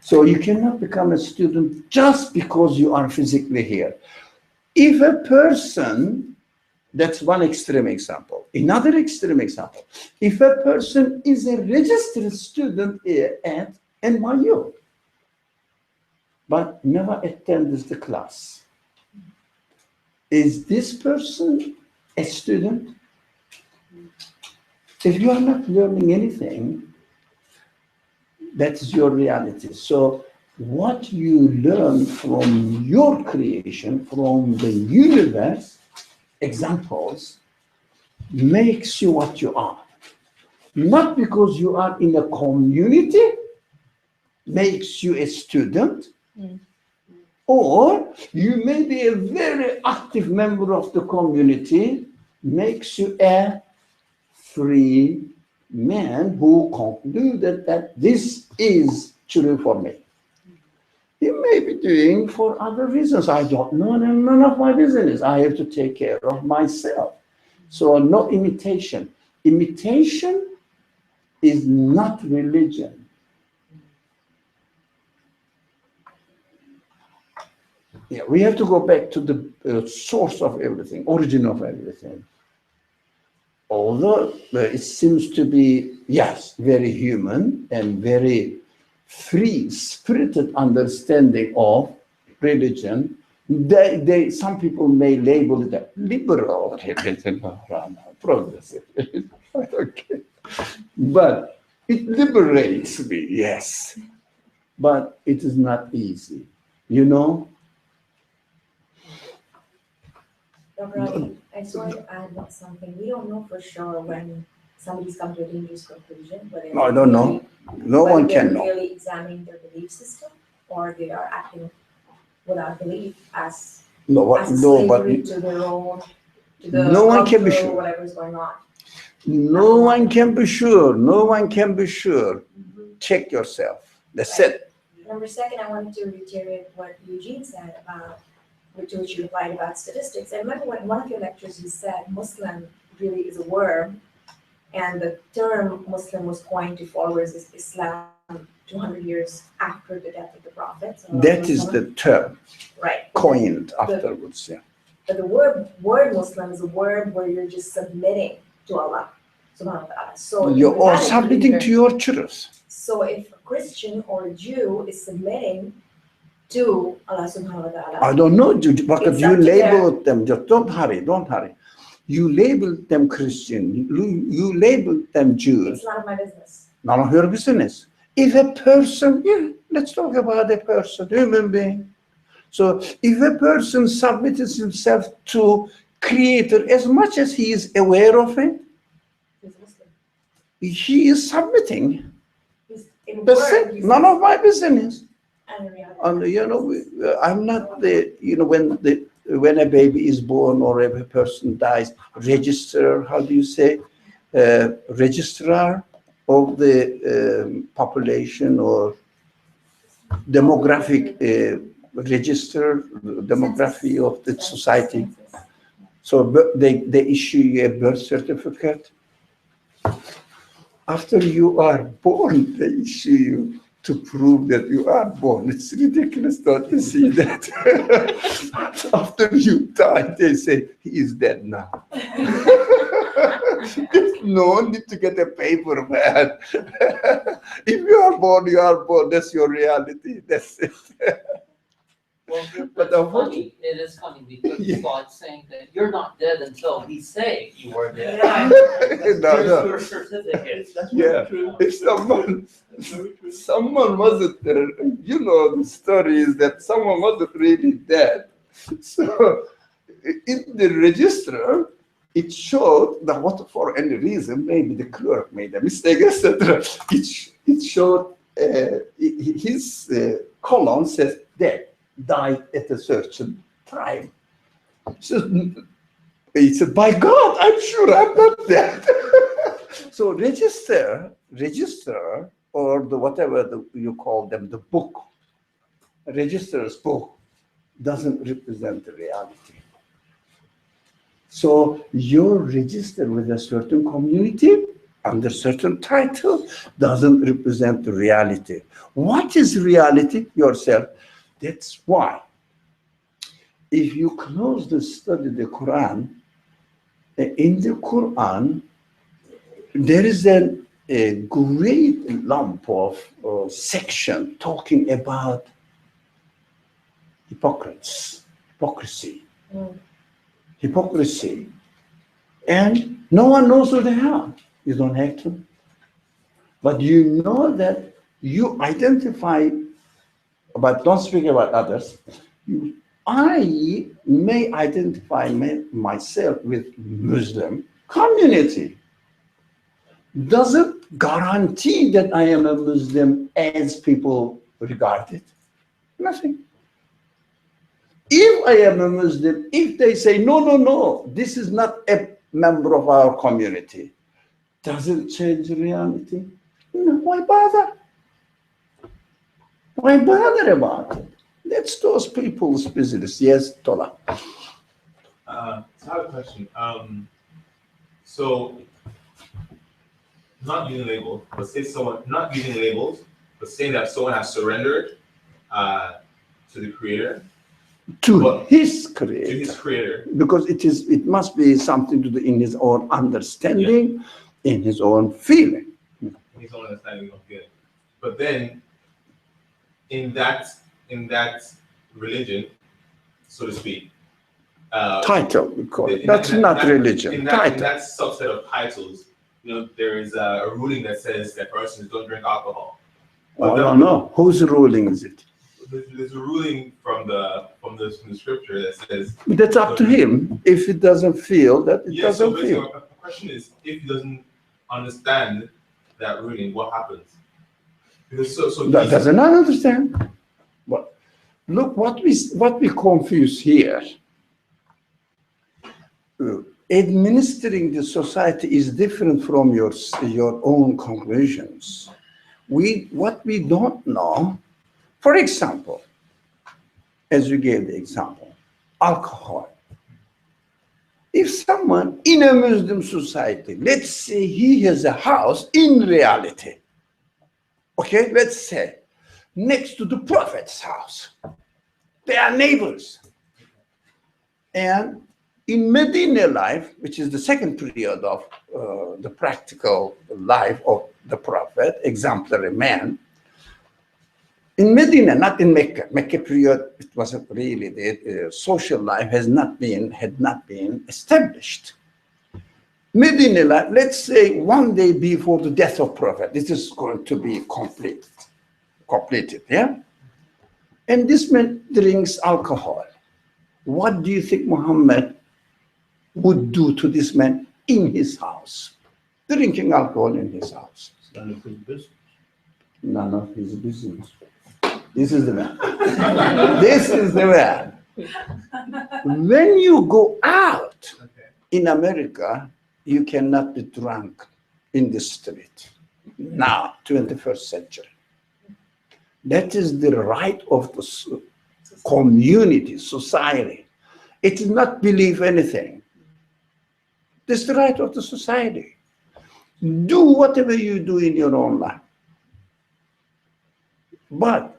So you cannot become a student just because you are physically here. If a person, that's one extreme example. Another extreme example, if a person is a registered student at NYU, but never attends the class, is this person a student? If you are not learning anything, that's your reality. So what you learn from your creation, from the universe, examples, makes you what you are. Not because you are in a community makes you a student, or you may be a very active member of the community makes you a free man who concluded that this is true for me. You may be doing for other reasons. I don't know, and none of my business. I have to take care of myself. So no imitation. Imitation is not religion. Yeah, we have to go back to the source of everything, origin of everything. Although it seems to be, yes, very human and very free-spirited understanding of religion, some people may label it a liberal religion, progressive. Okay. But it liberates me, yes. But it is not easy, you know? Dr. Ali, I just wanted to add something. We don't know for sure when somebody's come to a dangerous conclusion, whether No, I don't know. No whether one can they're know. really examining their belief system or they are acting without belief as slavery to their own, to the No one can be culture, sure. whatever's going on. No one can be sure. No one can be sure. Check yourself. That's it. Number second, I wanted to reiterate what Eugene said about, which you replied about statistics. I remember when one of your lectures you said Muslim really is a word, and the term Muslim was coined to followers of Islam 200 years after the death of the Prophet. So That is the term right. coined afterwards. Yeah. But the word Muslim is a word where you're just submitting to Allah subhanahu wa ta'ala. So You are that is submitting really- to your truth. So if a Christian or a Jew is submitting to Allah subhanahu wa ta'ala, I don't know, because It's you up to labeled them. Just don't hurry. You labeled them Christian. You labeled them Jews. it's none of my business. None of your business. If a person, let's talk about a person, human being. So if a person submits himself to Creator as much as he is aware of it, He's Muslim. he is submitting. He's in That's word, it. he's None of my business. and in reality. And I'm not the, when a baby is born or a person dies, registrar, how do you say, registrar of the population or demographic register, demography of the society. So they issue you a birth certificate. After you are born, they issue you to prove that you are born. It's ridiculous not to see that. After you die, they say, he is dead now. There's no need to get a paper, man. If you are born, you are born. That's your reality. That's it. Well, But it's funny, it is funny because Yeah. God's saying that you're not dead until He say you are dead. No, Here's no. your certificate. Yeah. If someone wasn't there, the story is that someone wasn't really dead. So in the register, it showed that what for any reason, maybe the clerk made a mistake, etc. It showed his column says dead, died at a certain time. So he said, by God, I'm sure I'm not dead. So register, or the whatever you call them, the book, register's book, doesn't represent the reality. So you're registered with a certain community under certain title doesn't represent the reality. What is reality? Yourself. That's why if you close the study the Quran, in the Quran, there is a great lump of section talking about hypocrisy. And no one knows who they are. You don't have to. But you know that you identify, but don't speak about others. I may identify myself with Muslim, community doesn't guarantee that I am a Muslim as people regard it. Nothing. If I am a Muslim, if they say, no, no, no, this is not a member of our community, doesn't change reality. No, why bother? Why bother about it? That's those people's business. Yes, Tola. So I have a question. So, not using labels, but say someone, not using labels, but saying that someone has surrendered to the Creator, To Well, his to creator. his Creator. Because it must be something to do in his own understanding, in his own feeling. His own understanding of feeling. But then, in that religion, so to speak, Title, we call it. in That's that- not in religion. that Title. subset of titles, there is a ruling that says that persons don't drink alcohol. I don't know. Whose ruling is it? There's a ruling from the scripture that says. That's up to him. If he doesn't feel that, it Yeah, so doesn't basically, feel. the question is, if he doesn't understand that ruling, what happens? Because That Jesus- doesn't understand. But look, what we confuse here. Administering the society is different from your own conclusions. What we don't know, for example, as you gave the example, alcohol. If someone in a Muslim society, let's say he has a house in reality, okay, let's say, next to the Prophet's house, they are neighbors. And in Medina life, which is the second period of the practical life of the Prophet, exemplary man, in Medina, not in Mecca. Mecca period, it wasn't really, the social life had not been established. Medina life, let's say one day before the death of Prophet, this is going to be completed, yeah? And this man drinks alcohol. What do you think Muhammad would do to this man in his house? Drinking alcohol in his house. None of his business. None of his business. This is the man. This is the man. When you go out in America, you cannot be drunk in the street. Now, 21st century. That is the right of the community, society. It is not believe anything. This is the right of the society. Do whatever you do in your own life. But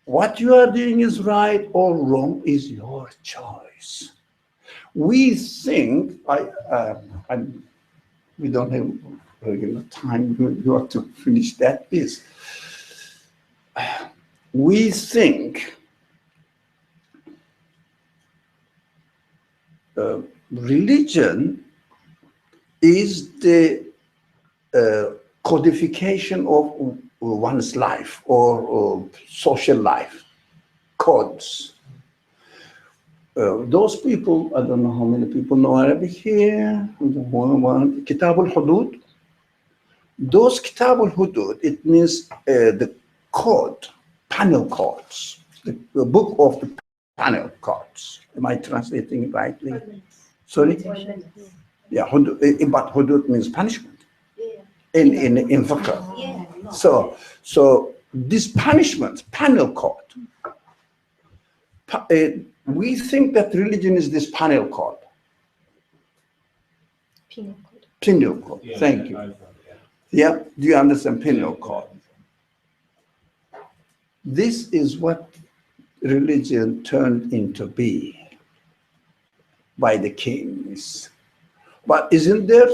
what you are doing is right or wrong is your choice. We think, we don't have regular time, you have to finish that piece. We think religion is the codification of one's life or social life, codes. Those people, I don't know how many people know Arabic here, Kitab al-Hudud. Those Kitab al-Hudud, it means the code, panel codes, the book of the panel codes. Am I translating it rightly? Sorry? Yeah, but hudud means punishment in fiqh. So this punishment, panel code, we think that religion is this panel code. Penal code. Yeah, Thank you. Yeah, do you understand penal code? This is what religion turned into be by the kings. But isn't there,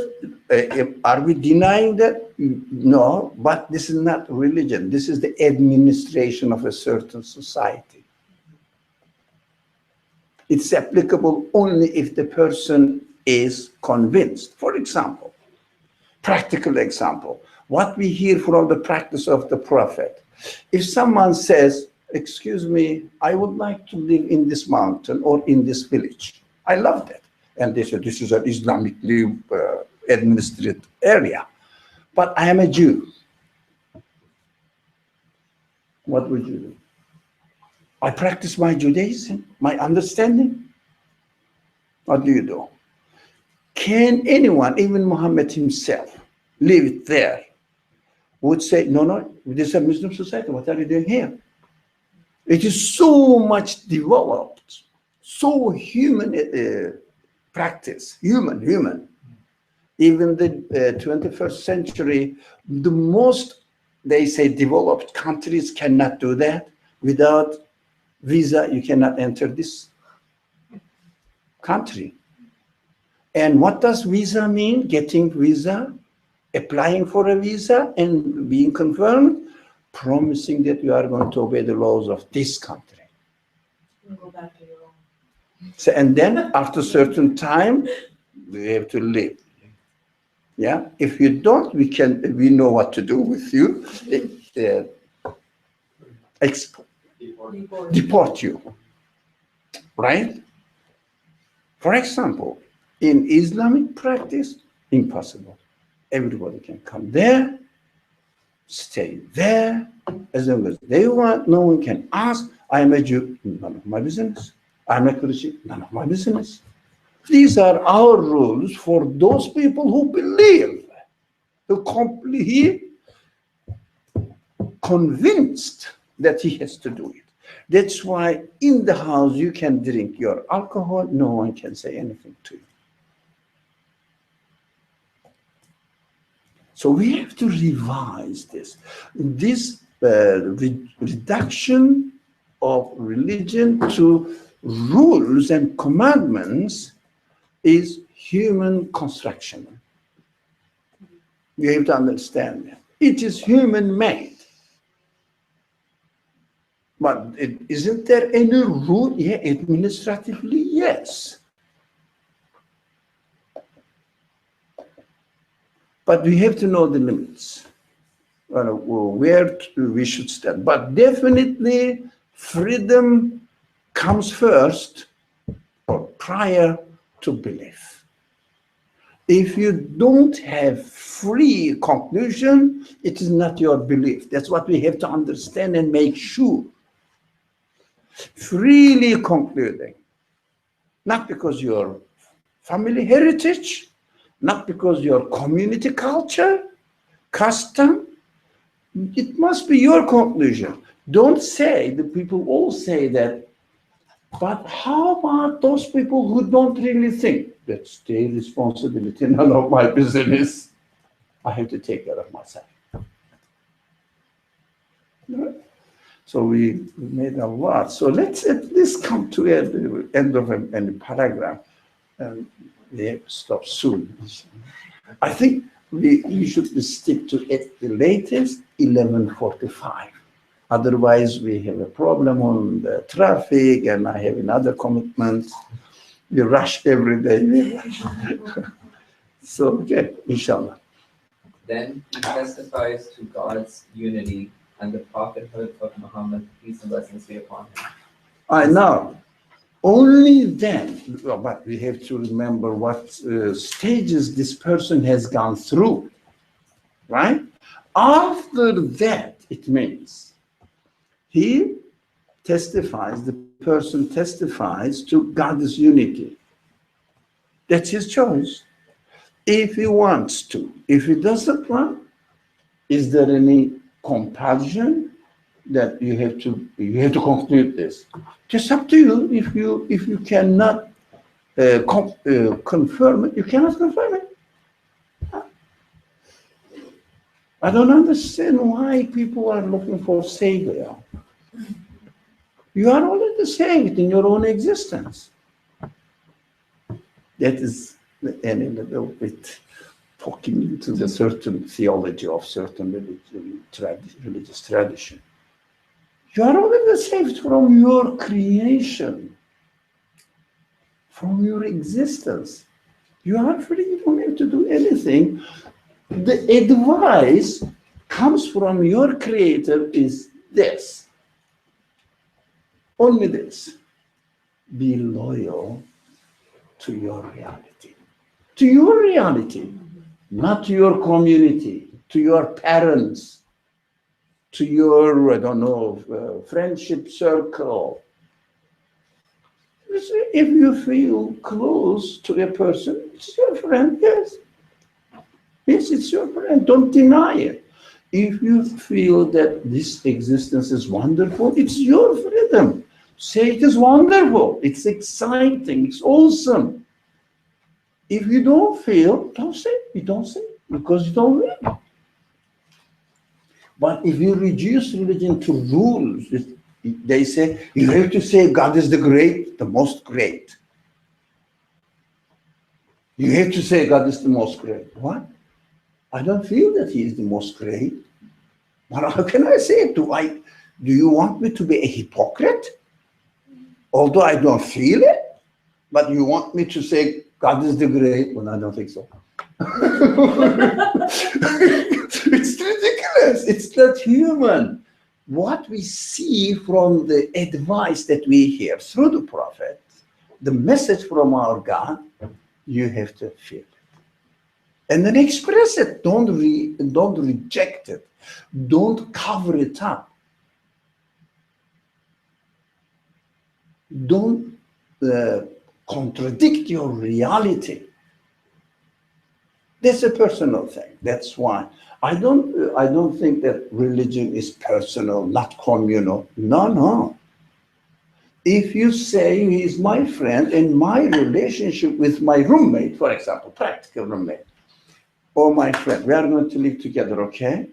are we denying that? No, but this is not religion. This is the administration of a certain society. It's applicable only if the person is convinced. For example, practical example, what we hear from the practice of the Prophet. If someone says, excuse me, I would like to live in this mountain or in this village. I love that. and they said this is an Islamically administered area. But I am a Jew. What would you do? I practice my Judaism, my understanding. What do you do? Can anyone, even Muhammad himself, leave it there? Would say, no, no, this is a Muslim society. What are you doing here? It is so much developed, so human practice, human. Even the 21st century, the most, they say, developed countries cannot do that. Without visa, you cannot enter this country. And what does visa mean? Getting visa, applying for a visa, and being confirmed, promising that you are going to obey the laws of this country. And go back to your own. So, and then after a certain time, we have to leave. Yeah, if you don't, we know what to do with you. Deport you, right? For example, in Islamic practice, impossible. Everybody can come there, stay there, as long as they want. No one can ask, I am a Jew, none of my business. I'm a Christian, none of my business. These are our rules for those people who believe, who completely convinced that he has to do it. That's why in the house you can drink your alcohol, no one can say anything to you. So we have to revise this. This reduction of religion to rules and commandments is human construction. You have to understand that. It is human-made. But isn't there any rule? Yeah, administratively, yes. But we have to know the limits, where we should stand. But definitely freedom comes first or prior to belief. If you don't have free conclusion, it is not your belief. That's what we have to understand and make sure. Freely concluding, not because your family heritage, not because your community culture, custom, it must be your conclusion. Don't say, the people all say that, but how about those people who don't really think? That's their responsibility, none of my business. I have to take care of myself. So we made a lot. So let's at least come to the end of a paragraph. And we have to stop soon. I think we should stick to at the latest 11:45. Otherwise, we have a problem on the traffic, and I have another commitment. We rush every day. So, okay, inshallah. Then he testifies to God's unity and the prophethood of Muhammad, peace and blessings be upon him. I know. Only then, but we have to remember what stages this person has gone through, right? After that, it means he testifies, the person testifies to God's unity. That's his choice. If he wants to. If he doesn't want, is there any compulsion that you have to conclude this? Just up to you. If you cannot confirm it, you cannot confirm it. I don't understand why people are looking for savior. You are already saved in your own existence. That is a little bit talking into the certain theology of certain religious tradition. You are already saved from your creation, from your existence. You are free, you don't have to do anything. The advice comes from your creator is this. Only this. Be loyal to your reality. To your reality, not to your community, to your parents, to your, I don't know, friendship circle. If you feel close to a person, it's your friend, yes. Yes, it's your friend, don't deny it. If you feel that this existence is wonderful, it's your freedom. Say it is wonderful, it's exciting, it's awesome. If you don't feel, don't say, you don't say, because you don't live. But if you reduce religion to rules, they say, you have to say God is the great, the most great. You have to say God is the most great. What? I don't feel that he is the most great. But how can I say it? Do you want me to be a hypocrite? Although I don't feel it, but you want me to say God is the great? Well, I don't think so. It's ridiculous. It's not human. What we see from the advice that we hear through the prophet, the message from our God, you have to feel it. And then express it. Don't reject it. Don't cover it up. Don't contradict your reality. That's a personal thing. That's why I don't think that religion is personal, not communal. No. If you say he is my friend and my relationship with my roommate, for example, practical roommate, or my friend, we are going to live together, okay?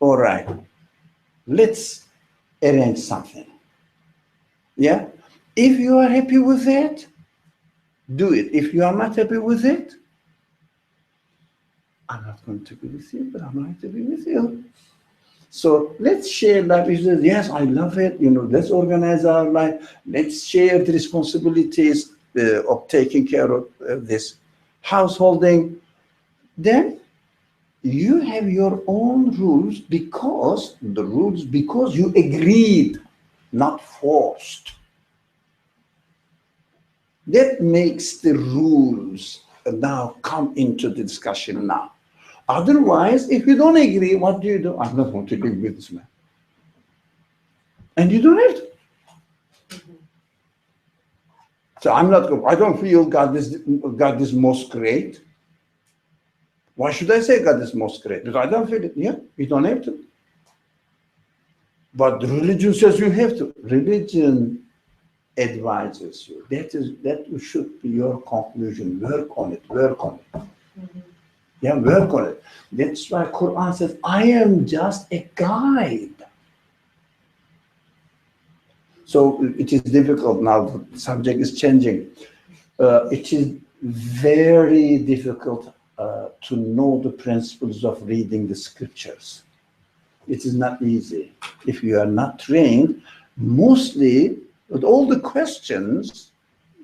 All right. Let's arrange something. Yeah? If you are happy with that, do it. If you are not happy with it, I'm not going to be with you, but I'm going to be with you. So let's share life. He says, yes, I love it. Let's organize our life. Let's share the responsibilities of taking care of this householding. Then you have your own rules because you agreed, not forced. That makes the rules now come into the discussion now. Otherwise, if you don't agree, what do? I'm not going to live with this man. And you don't have to. So I don't feel God is most great. Why should I say God is most great? Because I don't feel it. Yeah, you don't have to. But religion says you have to. Religion advises you. That should be your conclusion. Work on it. Mm-hmm. Yeah, work on it. That's why Quran says, I am just a guide. So it is difficult now. The subject is changing. It is very difficult to know the principles of reading the scriptures. It is not easy. If you are not trained, mostly with all the questions,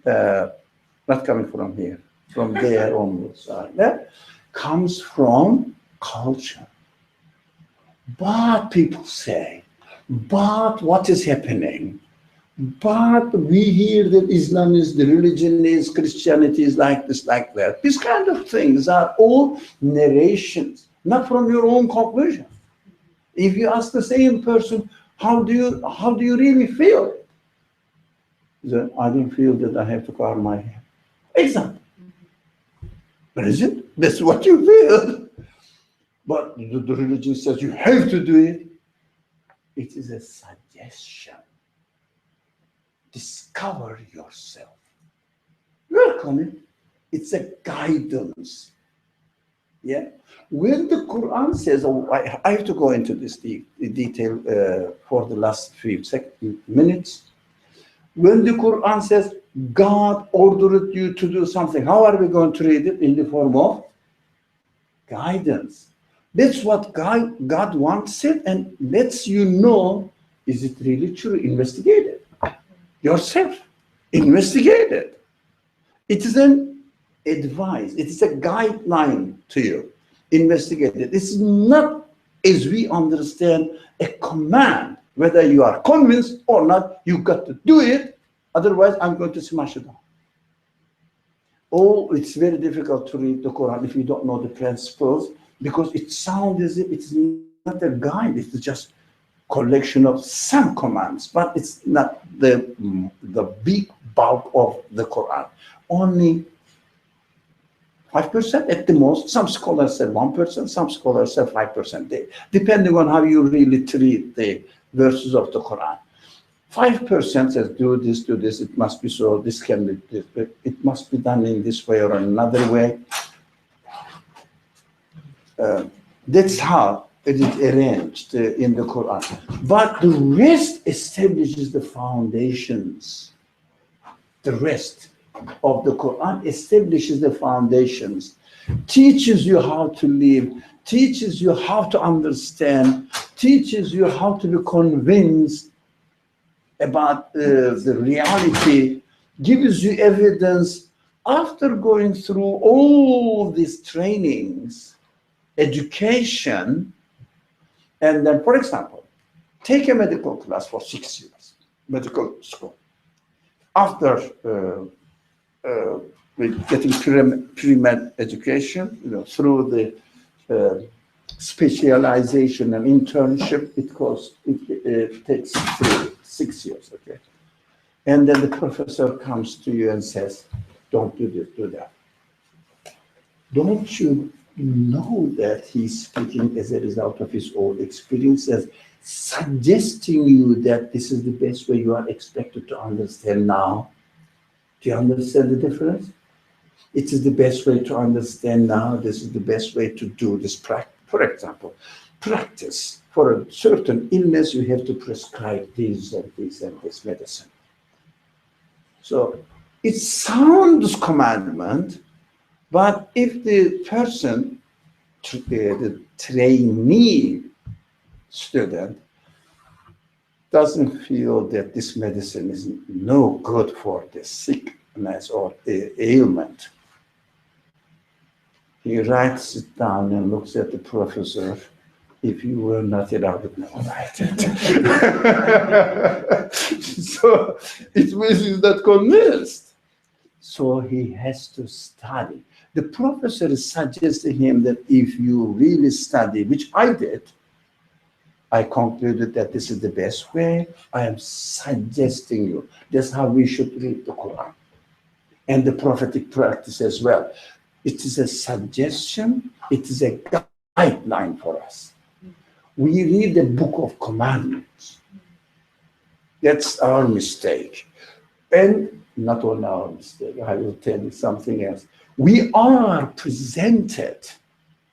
not coming from here, from there onwards, that comes from culture. But people say, but what is happening? But we hear that Islam is, the religion is, Christianity is like this, like that. These kind of things are all narrations, not from your own conclusion. If you ask the same person, how do you really feel? Then I don't feel that I have to cover my hair. Example. But is it? That's what you feel. But the religion says you have to do it. It is a suggestion. Discover yourself. Work on it. It's a guidance. Yeah. When the Quran says, I have to go into this detail for the last few minutes. When the Quran says, God ordered you to do something, how are we going to read it? In the form of guidance. That's what God wants it and lets you know, is it really true? Investigate it yourself. Investigate it. It is an advice. It is a guideline to you. Investigate it. It's not, as we understand, a command. Whether you are convinced or not, you got to do it. Otherwise, I'm going to smash it down. it's very difficult to read the Quran if you don't know the principles, because it sounds as if it's not a guide, it's just collection of some commands, but it's not the big bulk of the Quran. Only 5% at the most. Some scholars say 1%, some scholars say 5%, depending on how you really treat the verses of the Quran. 5% says do this, it must be so, this can be this, it must be done in this way or another way. That's how it is arranged in the Quran. But the rest establishes the foundations. The rest of the Quran establishes the foundations, teaches you how to live, teaches you how to understand, teaches you how to be convinced about the reality, gives you evidence after going through all these trainings, education. And then, for example, take a medical class for 6 years, medical school. After getting pre-med education, through the specialization and internship, it takes 6 years, okay? And then the professor comes to you and says, don't do this, do that. Don't you know that he's speaking as a result of his own experiences, suggesting you that this is the best way you are expected to understand now? Do you understand the difference? It is the best way to understand now. This is the best way to do this. For example, practice. For a certain illness, you have to prescribe this and this and this medicine. So it sounds commandment, but if the person, the trainee student, doesn't feel that this medicine is no good for the sickness or the ailment, he writes it down and looks at the professor. If you were not here, I would not write it. So it means he's not convinced. So he has to study. The professor is suggesting him that if you really study, which I did, I concluded that this is the best way. I am suggesting you. That's how we should read the Quran and the prophetic practice as well. It is a suggestion. It is a guideline for us. We read the book of commandments. That's our mistake. And not only our mistake, I will tell you something else. We are presented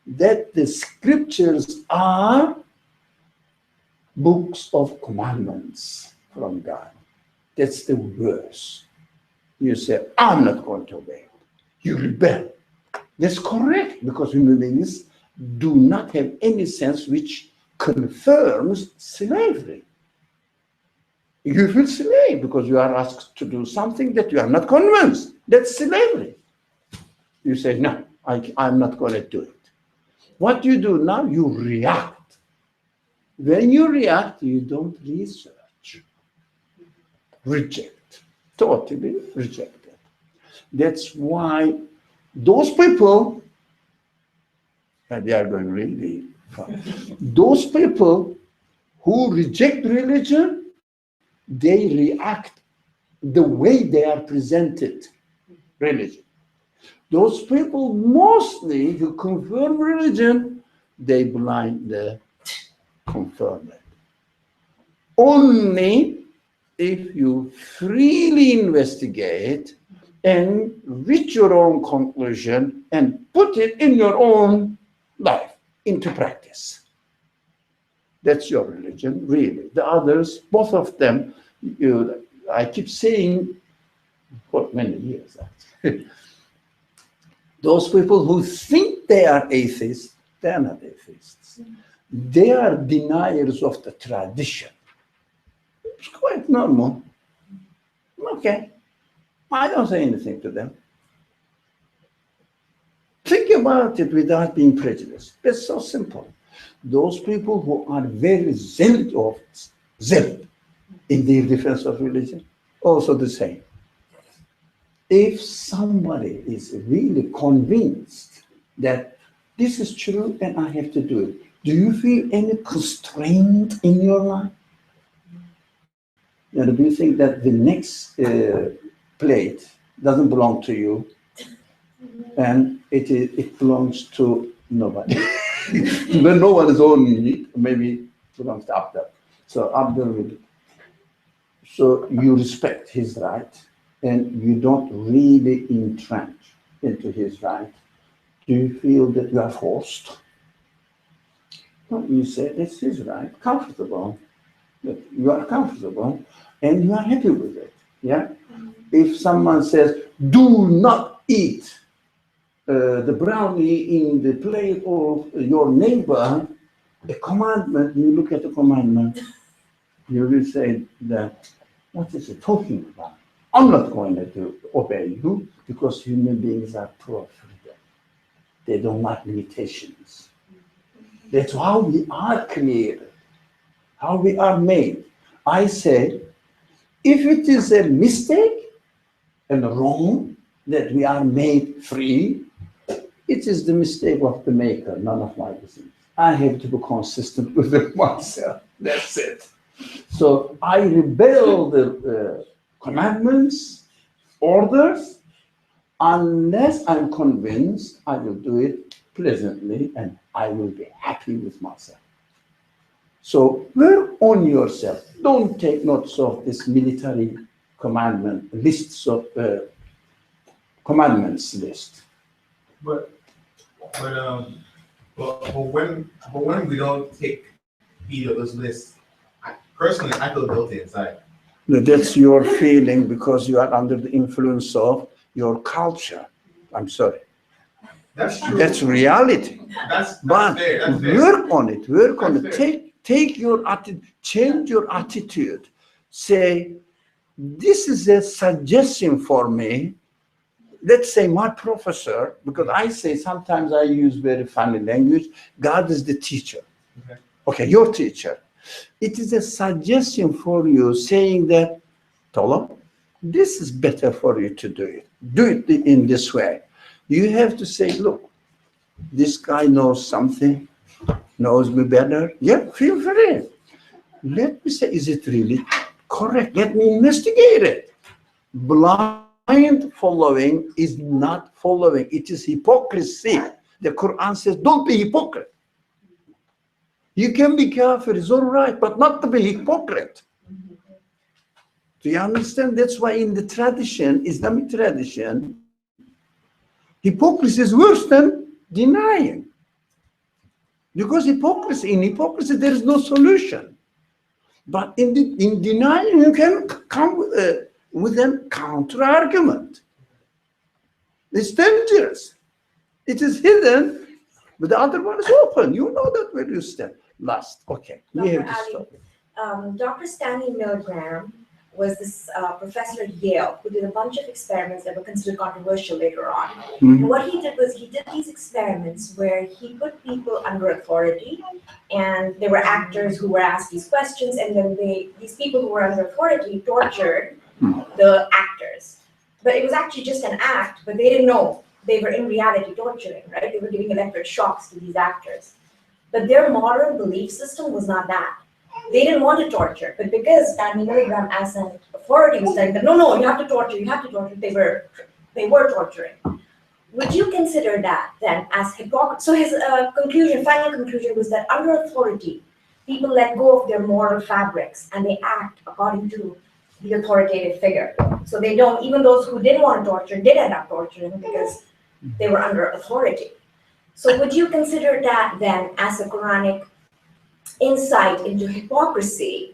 that the scriptures are books of commandments from God. That's the verse. You say, I'm not going to obey it. You rebel. That's correct, because human beings do not have any sense which confirms slavery. You feel slave because you are asked to do something that you are not convinced. That's slavery. You say, no, I'm not going to do it. What you do now, you react. When you react, you don't research. Reject. Totally reject it. That's why those people, and they are going really far, those people who reject religion, they react the way they are presented religion. Those people mostly who confirm religion, they blindly confirm it. Only if you freely investigate and reach your own conclusion and put it in your own life, into practice. That's your religion, really. The others, both of them, I keep saying for many years, actually. Those people who think they are atheists, they are not atheists. They are deniers of the tradition. It's quite normal. Okay. I don't say anything to them. Think about it without being prejudiced. It's so simple. Those people who are very zealous in their defense of religion, also the same. If somebody is really convinced that this is true and I have to do it, do you feel any constraint in your life? You know, do you think that the next plate doesn't belong to you and it belongs to nobody? When no one is owning it, maybe it belongs to Abdul. So Abdul will. So you respect his right and you don't really entrench into his right. Do you feel that you are forced? No, you say it's his right, comfortable. That you are comfortable and you are happy with it. Yeah. If someone says, "Do not eat the brownie in the plate of your neighbor," a commandment. You look at the commandment. You will say that, "What is it talking about? I'm not going to obey you because human beings are pro freedom. They don't like limitations. That's how we are created, how we are made." I say, if it is a mistake and wrong that we are made free, it is the mistake of the maker, none of my business. I have to be consistent with it myself. That's it. So I rebel the commandments, orders, unless I'm convinced I will do it pleasantly and I will be happy with myself. So work on yourself. Don't take notes of this military commandment lists of commandments list. But when we don't take heed of this list, personally, I feel guilty inside. That's your feeling because you are under the influence of your culture. I'm sorry. That's true. That's reality. That's But fair. That's fair. work on it. Work on That's it. Take your attitude. Change your attitude. Say, this is a suggestion for me. Let's say my professor, because I say sometimes I use very funny language. God is the teacher. Okay, your teacher. It is a suggestion for you saying that, Tolo, this is better for you to do it. Do it in this way. You have to say, look, this guy knows something, knows me better. Yeah, feel free. Let me say, is it really correct? Let me investigate it. Blind following is not following. It is hypocrisy. The Quran says, don't be hypocrite. You can be kafir, it's all right, but not to be hypocrite. Do you understand? That's why in the tradition, Islamic tradition, hypocrisy is worse than denying. Because in hypocrisy, there is no solution. But in denying, you can come with a counter argument. It's dangerous. It is hidden, but the other one is open. You know that where you stand. Last, okay. We have to stop. Dr. Stanley Milgram was this professor at Yale who did a bunch of experiments that were considered controversial later on. And what he did was he did these experiments where he put people under authority, and there were actors who were asked these questions, and then these people who were under authority tortured the actors. But it was actually just an act, but they didn't know they were in reality torturing, right? They were giving electric shocks to these actors. But their moral belief system was not that. They didn't want to torture, but because Stanley Milgram as an authority was telling them, no, you have to torture, they were torturing. Would you consider that then as hypocrisy? So his final conclusion was that under authority, people let go of their moral fabrics and they act according to the authoritative figure. So they don't, even those who didn't want to torture did end up torturing because they were under authority. So would you consider that then as a Quranic insight into hypocrisy,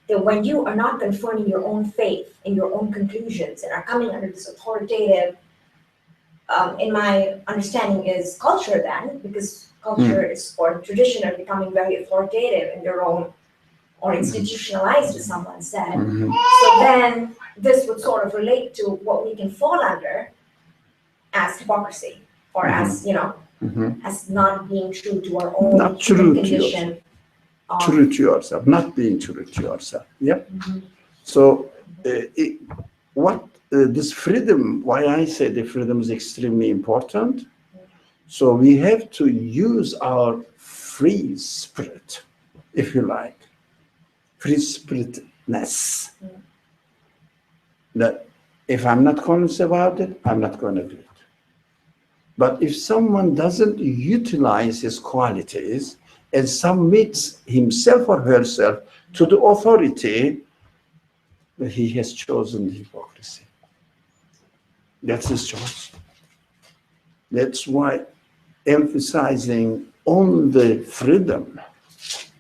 that when you are not confirming your own faith in your own conclusions and are coming under this authoritative, in my understanding is culture then, because culture is, or tradition are becoming very authoritative in their own, or institutionalized as someone said. So then this would sort of relate to what we can fall under as hypocrisy, or as, as not being true to our own Not true to condition. True to yourself, not being true to yourself. Yeah. So what this freedom, why I say the freedom is extremely important. So we have to use our free spirit, if you like, free spiritness. That if I'm not conscious about it, I'm not going to do it. But if someone doesn't utilize his qualities and submits himself or herself to the authority, he has chosen hypocrisy. That's his choice. That's why emphasizing on the freedom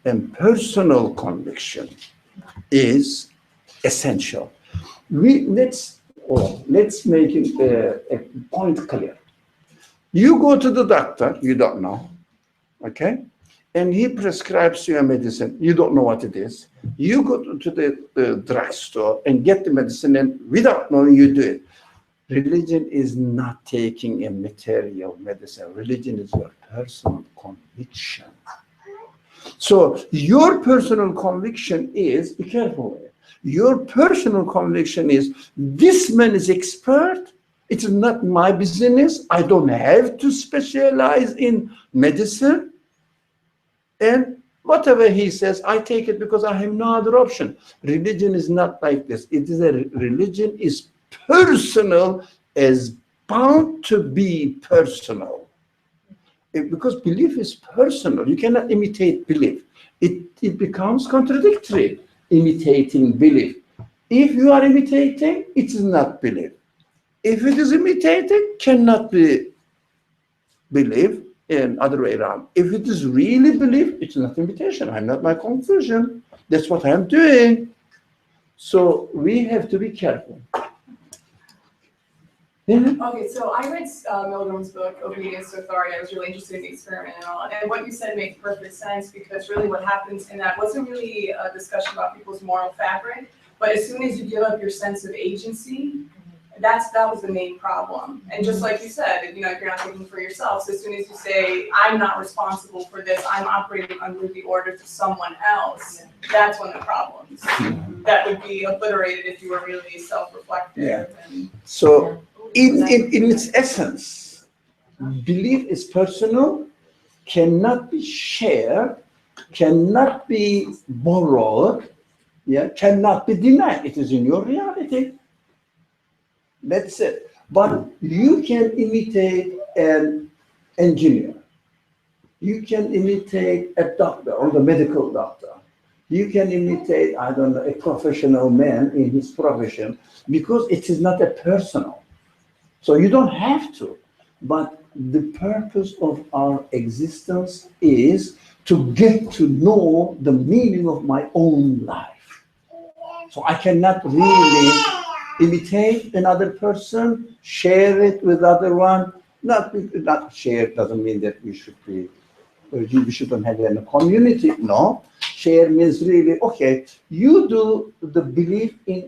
and personal conviction is essential. Let's make a point clear. You go to the doctor, you don't know, okay? And he prescribes you a medicine, you don't know what it is. You go to the drugstore and get the medicine, and without knowing, you do it. Religion is not taking a material medicine. Religion is your personal conviction. So your personal conviction is, be careful, your personal conviction is, this man is expert, it's not my business, I don't have to specialize in medicine, and whatever he says, I take it because I have no other option. Religion is not like this. It is religion is personal, as bound to be personal. Because belief is personal. You cannot imitate belief. It becomes contradictory, imitating belief. If you are imitating, it is not belief. If it is imitating, cannot be belief, and other way around. If it is really belief, it's not imitation. I'm not my confusion. That's what I'm doing. So we have to be careful. Okay, so I read Milgram's book, Obedience to Authority. I was really interested in the experiment and all. And what you said makes perfect sense, because really what happens in that wasn't really a discussion about people's moral fabric, but as soon as you give up your sense of agency, that was the main problem. And just like you said, if you're not thinking for yourself, so as soon as you say, I'm not responsible for this, I'm operating under the orders of someone else, that's when the problems that would be obliterated if you were really self-reflective. Yeah. And So in its essence, belief is personal, cannot be shared, cannot be borrowed, cannot be denied. It is in your reality. That's it. But you can imitate an engineer. You can imitate a doctor or the medical doctor. You can imitate, I don't know, a professional man in his profession, because it is not a personal. So you don't have to. But the purpose of our existence is to get to know the meaning of my own life. So I cannot really imitate another person, share it with other one. Not share doesn't mean that we shouldn't have any community. No, share means really, okay, you do the belief in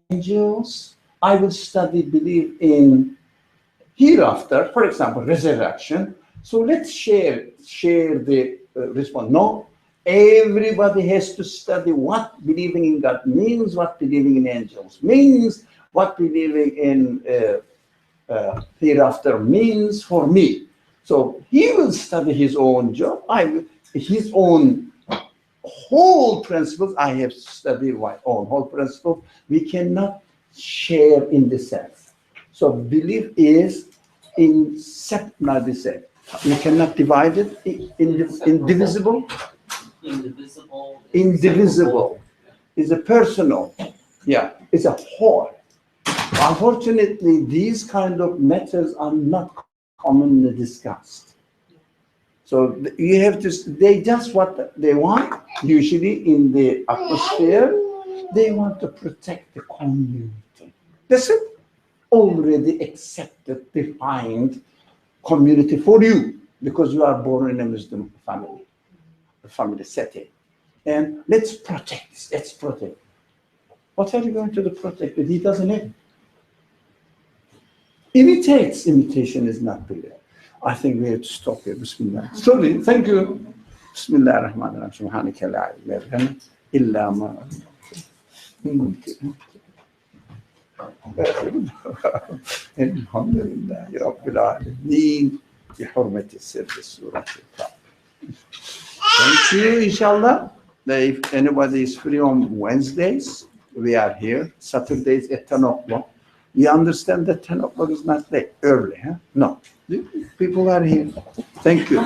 angels, I will study belief in hereafter, for example, resurrection. So let's share the response. No, everybody has to study what believing in God means, what believing in angels means, what believing in hereafter means for me. So he will study his own job, his own whole principles. I have studied my own whole principles. We cannot share in the sense. So belief is not the same. We cannot divide it, indivisible. Indivisible is a personal, it's a whole. Unfortunately, these kind of matters are not commonly discussed. So you have to, they just what they want, usually in the atmosphere, they want to protect the community. That's it. Already accepted, defined community for you, because you are born in a Muslim family, a family setting. And let's protect this, let's protect. What are you going to protect if he doesn't have it? Imitates. Imitation is not belief. I think we have to stop here. Bismillah. Slowly, thank you. Bismillah ar-Rahman ar-Rahim. Subhanaka la ilma lana illa ma Elhamdülillahi Rabbil Alemin. بحرمة السر السورة. Thank you, inshallah. If anybody is free on Wednesdays, we are here. Saturdays at 10 o'clock. We understand that 10 o'clock is not late, early, huh? No. People are here. Thank you.